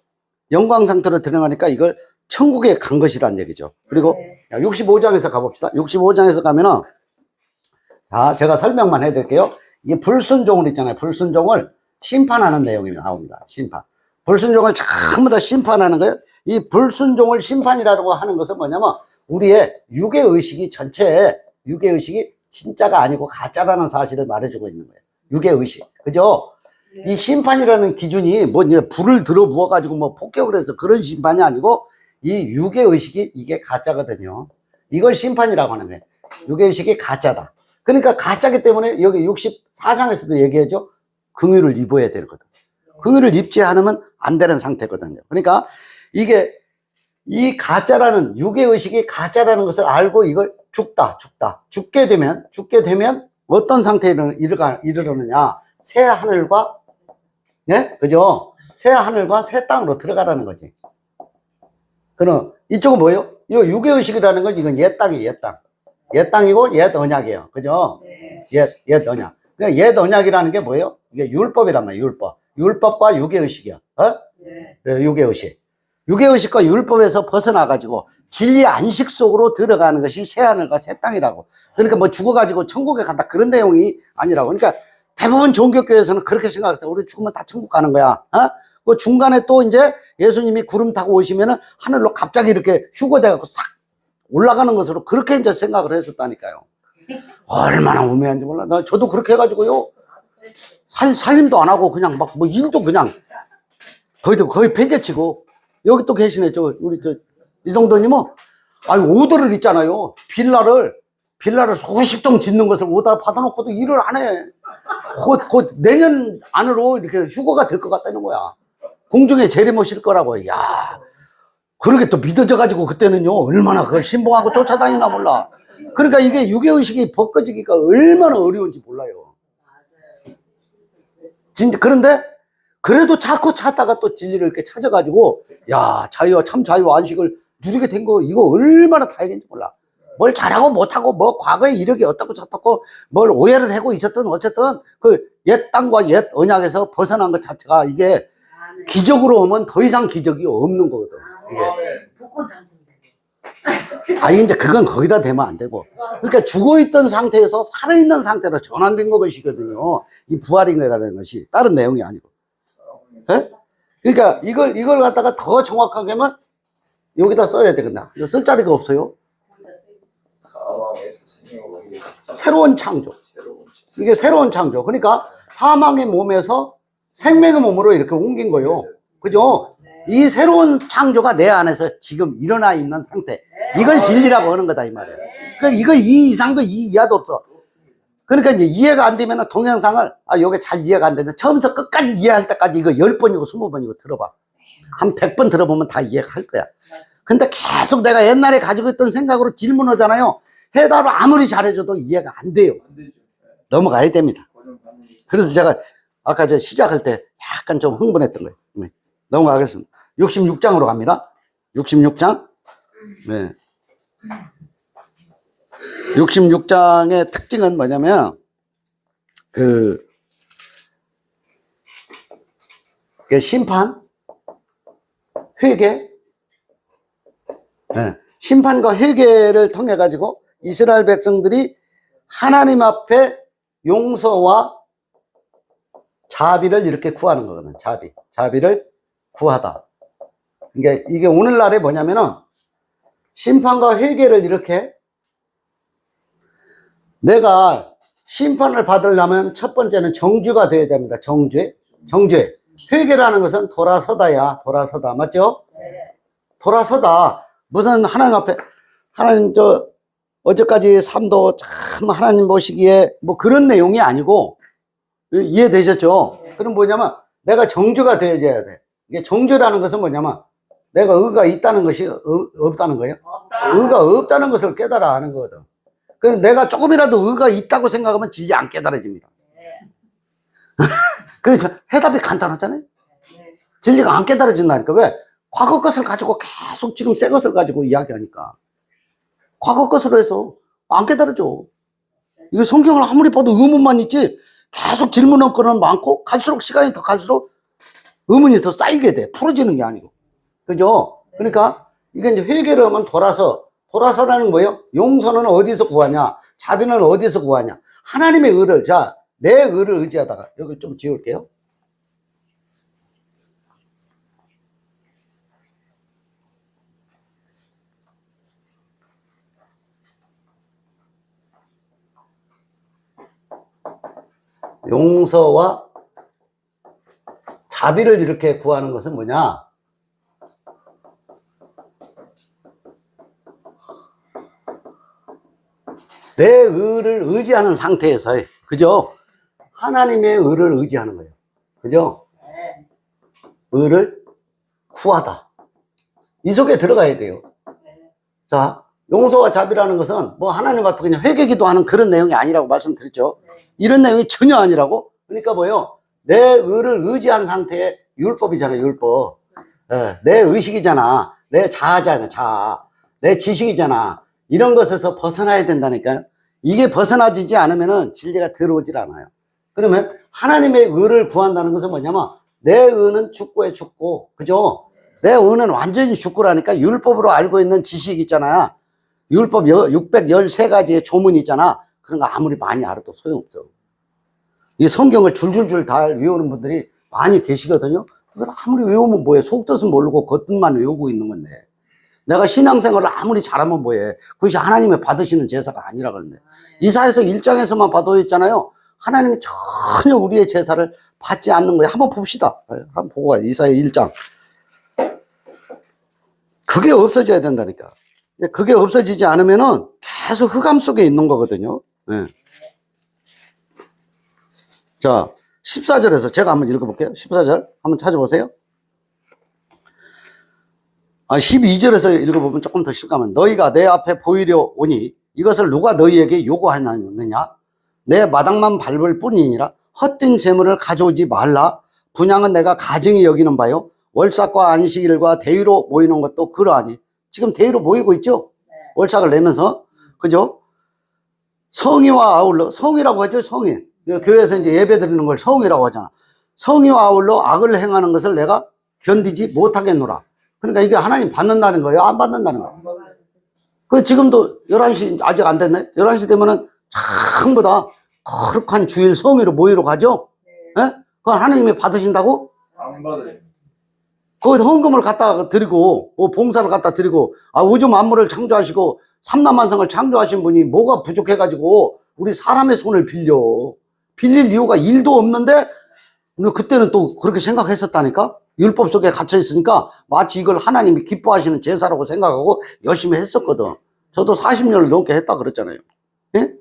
S1: 영광 상태로 들어가니까 이걸 천국에 간 것이란 얘기죠. 그리고 65장에서 가봅시다. 65장에서 가면은 제가 설명만 해드릴게요. 이게 불순종을 있잖아요. 불순종을 심판하는 내용이 나옵니다. 심판. 불순종을 전부 다 심판하는 거예요. 이 불순종을 심판이라고 하는 것은 뭐냐면 우리의 육의의식이 전체에 육의의식이 진짜가 아니고 가짜라는 사실을 말해주고 있는 거예요. 육의의식. 그죠? 이 심판이라는 기준이 뭐 불을 들어 부어가지고 뭐 폭격을 해서 그런 심판이 아니고 이 육의의식이 이게 가짜거든요. 이걸 심판이라고 하는 거예요. 육의의식이 가짜다. 그러니까 가짜기 때문에 여기 64장에서도 얘기하죠. 긍휼을 입어야 되거든. 긍휼을 입지 않으면 안 되는 상태거든요. 그러니까 이게 이 가짜라는 육의의식이 가짜라는 것을 알고 이걸 죽게 되면 어떤 상태에 이르르느냐 새 하늘과 그죠? 새 하늘과 새 땅으로 들어가라는 거지. 그럼 이쪽은 뭐예요? 이 육의의식이라는 건 이건 옛 땅이에요. 옛 땅이고 옛 언약이에요. 그죠? 옛 언약. 그러니까 옛 언약이라는 게 뭐예요? 이게 율법이란 말이에요. 율법과 육의의식이야. 육의의식. 육의의식과 율법에서 벗어나가지고 진리 안식 속으로 들어가는 것이 새하늘과 새 땅이라고. 그러니까 뭐 죽어가지고 천국에 간다 그런 내용이 아니라고. 그러니까 대부분 종교교회에서는 그렇게 생각했어요. 우리 죽으면 다 천국 가는 거야. 그 중간에 또 이제 예수님이 구름 타고 오시면은 하늘로 갑자기 이렇게 휴거돼갖고 싹 올라가는 것으로 그렇게 이제 생각을 했었다니까요. 얼마나 우매한지 몰라. 저도 그렇게 해가지고요. 살림도 안 하고 그냥 막 뭐 일도 그냥 거의 팽개치고. 여기 또 계시네. 우리 이정도님은 오더를 있잖아요. 빌라를 수십 동 짓는 것을 오다 받아놓고도 일을 안 해. 곧 내년 안으로 이렇게 휴거가 될 것 같다는 거야. 공중에 재림오실 거라고. 야, 그러게 또 믿어져가지고 그때는요 얼마나 그걸 신봉하고 쫓아다니나 몰라. 그러니까 이게 육의의식이 벗겨지기가 얼마나 어려운지 몰라요. 진짜. 그런데 그래도 자꾸 찾다가 또 진리를 이렇게 찾아가지고 야 참 자유 안식을 누리게 된 거 이거 얼마나 다행인지 몰라. 뭘 잘하고 못하고 뭐 과거의 이력이 어떻고 저떻고 뭘 오해를 하고 있었던 어쨌든 그 옛 땅과 옛 언약에서 벗어난 것 자체가 이게 기적으로 오면 더 이상 기적이 없는 거거든.
S3: 복권 당첨돼.
S1: 이제 그건 거기다 대면 안 되고. 그러니까 죽어있던 상태에서 살아있는 상태로 전환된 것이거든요. 이 부활인가라는 것이 다른 내용이 아니고. 그러니까 이걸 갖다가 더 정확하게 하면 여기다 써야 되겠나. 이거 쓸 자리가 없어요. 새로운 창조. 이게 새로운 창조. 그러니까 사망의 몸에서 생명의 몸으로 이렇게 옮긴 거예요. 그죠? 이 새로운 창조가 내 안에서 지금 일어나 있는 상태. 이걸 진리라고 하는 거다, 이 말이에요. 그러니까 이 이상도 이 이하도 없어. 그러니까 이제 이해가 안 되면 동영상을, 요게 잘 이해가 안 되는데 처음부터 끝까지 이해할 때까지 이거 10번이고 20번이고 들어봐. 한 100번 들어보면 다 이해가 할 거야. 근데 계속 내가 옛날에 가지고 있던 생각으로 질문하잖아요. 해답을 아무리 잘해줘도 이해가 안 돼요. 넘어가야 됩니다. 그래서 제가 아까 시작할 때 약간 좀 흥분했던 거예요. 네. 넘어가겠습니다. 66장으로 갑니다. 66장. 네. 66장의 특징은 뭐냐면, 심판, 회개, 예, 심판과 회개를 통해 가지고 이스라엘 백성들이 하나님 앞에 용서와 자비를 이렇게 구하는 거거든. 자비를 구하다. 그러니까 이게 오늘날에 뭐냐면은 심판과 회개를 이렇게 내가 심판을 받으려면 첫 번째는 정죄가 되어야 됩니다. 정죄. 회개라는 것은 돌아서다야. 돌아서다. 맞죠? 돌아서다. 무슨 하나님 앞에 하나님 어제까지 삶도 참 하나님 보시기에 뭐 그런 내용이 아니고 이해되셨죠? 그럼 뭐냐면 내가 정죄가 되어야 돼. 이게 정죄라는 것은 뭐냐면 내가 의가 있다는 것이 없다는 거예요. 의가 없다는 것을 깨달아 하는 거거든. 그래서 내가 조금이라도 의가 있다고 생각하면 진리 안 깨달아집니다. 그래서 해답이 간단하잖아요. 진리가 안 깨달아진다니까. 왜? 과거 것을 가지고 계속 지금 새 것을 가지고 이야기하니까. 과거 것으로 해서 안 깨달아져. 이거 성경을 아무리 봐도 의문만 있지 계속 질문할 거는 많고 갈수록 시간이 더 갈수록 의문이 더 쌓이게 돼. 풀어지는 게 아니고. 그죠? 그러니까 이게 이제 회개를 하면 돌아서라는 거예요. 용서는 어디서 구하냐? 자비는 어디서 구하냐? 하나님의 의를, 자, 내 의를 의지하다가, 여기 좀 지울게요. 용서와 자비를 이렇게 구하는 것은 뭐냐? 내 의를 의지하는 상태에서, 그죠? 하나님의 의를 의지하는 거예요. 그죠? 의를 구하다. 이 속에 들어가야 돼요. 자, 용서와 자비라는 것은 뭐 하나님 앞에 그냥 회개기도하는 그런 내용이 아니라고 말씀드렸죠. 이런 내용이 전혀 아니라고. 그러니까 뭐요? 내 의를 의지한 상태의 율법이잖아요. 율법. 내 의식이잖아. 내 자아잖아. 자아. 내 지식이잖아. 이런 것에서 벗어나야 된다니까요. 이게 벗어나지지 않으면은 진리가 들어오질 않아요. 그러면 하나님의 의를 구한다는 것은 뭐냐면 내 의는 죽고의 죽고, 그죠? 내 의는 완전히 죽고라니까. 율법으로 알고 있는 지식 있잖아요. 율법 613가지의 조문이 있잖아. 그런 거 아무리 많이 알아도 소용없어. 이 성경을 줄줄줄 다 외우는 분들이 많이 계시거든요. 그걸 아무리 외우면 뭐해. 속뜻은 모르고 겉뜻만 외우고 있는 건데. 내가 신앙생활을 아무리 잘하면 뭐해. 그것이 하나님의 받으시는 제사가 아니라 그러는데. 이사야서 1장에서만 봐도 있잖아요. 하나님이 전혀 우리의 제사를 받지 않는 거예요. 한번 봅시다. 한번 보고 가요. 이사야 1장. 그게 없어져야 된다니까. 그게 없어지지 않으면은 계속 흑암 속에 있는 거거든요. 네. 자, 14절에서 제가 한번 읽어볼게요. 14절 한번 찾아보세요. 12절에서 읽어보면 조금 더 실감은 너희가 내 앞에 보이려 오니 이것을 누가 너희에게 요구하느냐? 내 마당만 밟을 뿐이니라. 헛된 재물을 가져오지 말라. 분양은 내가 가증히 여기는 바요. 월삭과 안식일과 대위로 모이는 것도 그러하니. 지금 대위로 모이고 있죠? 월삭을 내면서. 그죠? 성의와 아울러, 성의라고 하죠, 성의. 교회에서 이제 예배 드리는 걸 성의라고 하잖아. 성의와 아울러 악을 행하는 것을 내가 견디지 못하겠노라. 그러니까 이게 하나님 받는다는 거예요? 안 받는다는 거예요? 그 지금도 11시 아직 안 됐네? 11시 되면은 전부 다 거룩한 주일 성의로 모이러 가죠? 예? 그거 하나님이 받으신다고?
S5: 안 받아요.
S1: 거기서 헌금을 갖다 드리고, 뭐 봉사를 갖다 드리고, 우주 만물을 창조하시고, 삼라만상을 창조하신 분이 뭐가 부족해가지고, 우리 사람의 손을 빌릴 이유가 1도 없는데, 그때는 또 그렇게 생각했었다니까? 율법 속에 갇혀 있으니까, 마치 이걸 하나님이 기뻐하시는 제사라고 생각하고 열심히 했었거든. 저도 40년을 넘게 했다 그랬잖아요. 예?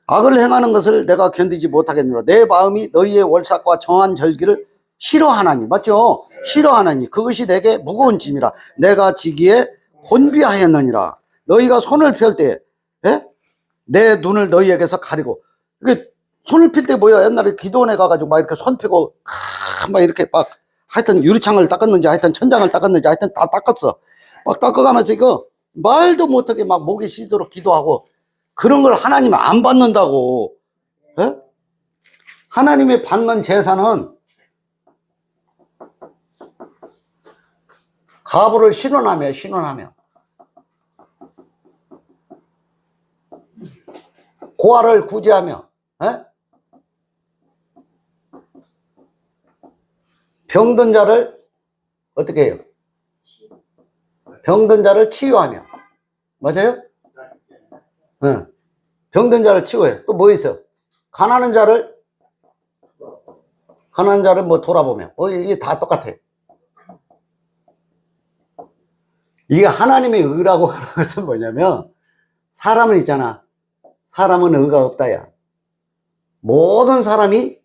S1: 악을 행하는 것을 내가 견디지 못하겠노라. 내 마음이 너희의 월삭과 정한 절기를 싫어하나니, 맞죠? 싫어하나니 그것이 내게 무거운 짐이라. 내가 지기에 곤비하였느니라. 너희가 손을 펼 때, 예? 내 눈을 너희에게서 가리고. 이게 손을 필 때 뭐야? 옛날에 기도원에 가가지고 막 이렇게 손 펴고 막 이렇게 막 하여튼 유리창을 닦았는지 하여튼 천장을 닦았는지 하여튼 다 닦았어. 막 닦아가면서 이거 말도 못하게 막 목이 쉬도록 기도하고. 그런 걸 하나님 안 받는다고. 예? 하나님이 받는 제사는 가부를 신원하며 고아를 구제하며, 에? 병든 자를 어떻게 해요? 병든 자를 치유하며. 맞아요? 네. 병든 자를 치유해. 또 뭐 있어요? 가난한 자를 뭐 돌아보며. 이게 다 똑같아. 이게 하나님의 의라고 하는 것은 뭐냐면, 사람은 있잖아. 사람은 의가 없다야. 모든 사람이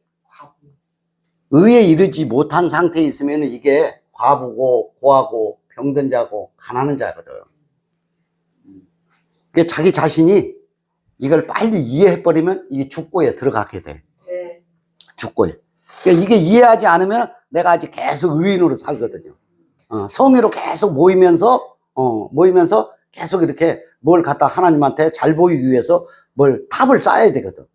S1: 의에 이르지 못한 상태에 있으면 이게 과부고 고하고 병든 자고 가난한 자거든. 그게 자기 자신이 이걸 빨리 이해해버리면 이게 죽고에 들어가게 돼.
S3: 네.
S1: 죽고에. 그러니까 이게 이해하지 않으면 내가 아직 계속 의인으로 살거든요. 성의로 계속 모이면서 계속 이렇게 뭘 갖다 하나님한테 잘 보이기 위해서 뭘 탑을 쌓아야 되거든.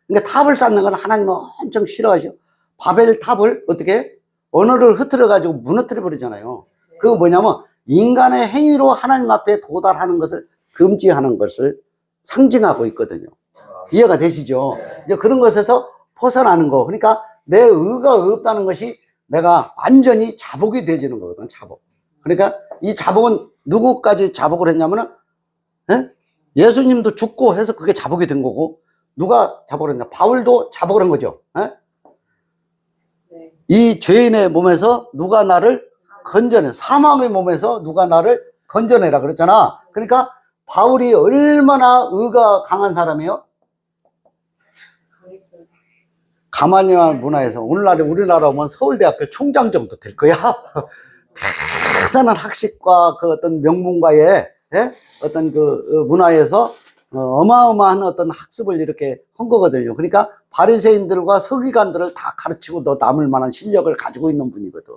S1: 그러니까 탑을 쌓는 건 하나님은 엄청 싫어하죠. 바벨 탑을 어떻게 언어를 흐트러 가지고 무너뜨려 버리잖아요. 그거 뭐냐면 인간의 행위로 하나님 앞에 도달하는 것을 금지하는 것을 상징하고 있거든요. 이해가 되시죠? 이제 그런 것에서 벗어나는 거. 그러니까 내 의가 없다는 것이 내가 완전히 자복이 되어지는 거거든. 자복. 그러니까 이 자복은 누구까지 자복을 했냐면은 예수님도 죽고 해서 그게 자복이 된 거고, 누가 자복을 했냐? 바울도 자복을 한 거죠.
S3: 네.
S1: 이 죄인의 몸에서 누가 나를 건져내, 사망의 몸에서 누가 나를 건져내라 그랬잖아. 그러니까 바울이 얼마나 의가 강한 사람이에요?
S3: 강했어요.
S1: 가말리엘 문화에서 오늘날에 우리나라 오면 서울대학교 총장 정도 될 거야. 대단한 학식과 그 어떤 명문가의 어떤 그 문화에서 어마어마한 어떤 학습을 이렇게 한 거거든요. 그러니까 바리새인들과 서기관들을 다 가르치고 너 남을 만한 실력을 가지고 있는 분이거든.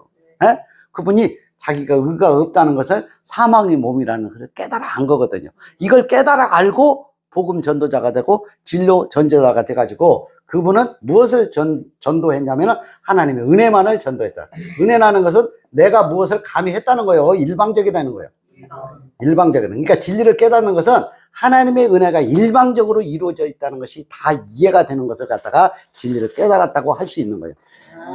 S1: 그분이 자기가 의가 없다는 것을 사망의 몸이라는 것을 깨달아 안 거거든요. 이걸 깨달아 알고 복음 전도자가 되고 진로 전도자가 돼가지고 그분은 무엇을 전도했냐면 하나님의 은혜만을 전도했다. 은혜라는 것은 내가 무엇을 감히 했다는 거예요. 일방적이라는 거예요. 일방적인. 그러니까 진리를 깨닫는 것은 하나님의 은혜가 일방적으로 이루어져 있다는 것이 다 이해가 되는 것을 갖다가 진리를 깨달았다고 할 수 있는 거예요.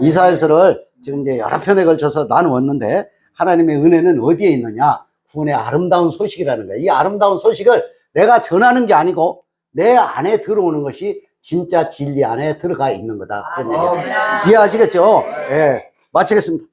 S1: 이사야서를 지금 이제 여러 편에 걸쳐서 나누었는데 하나님의 은혜는 어디에 있느냐? 구원의 아름다운 소식이라는 거예요. 이 아름다운 소식을 내가 전하는 게 아니고 내 안에 들어오는 것이 진짜 진리 안에 들어가 있는 거다. 이해하시겠죠? 예. 마치겠습니다.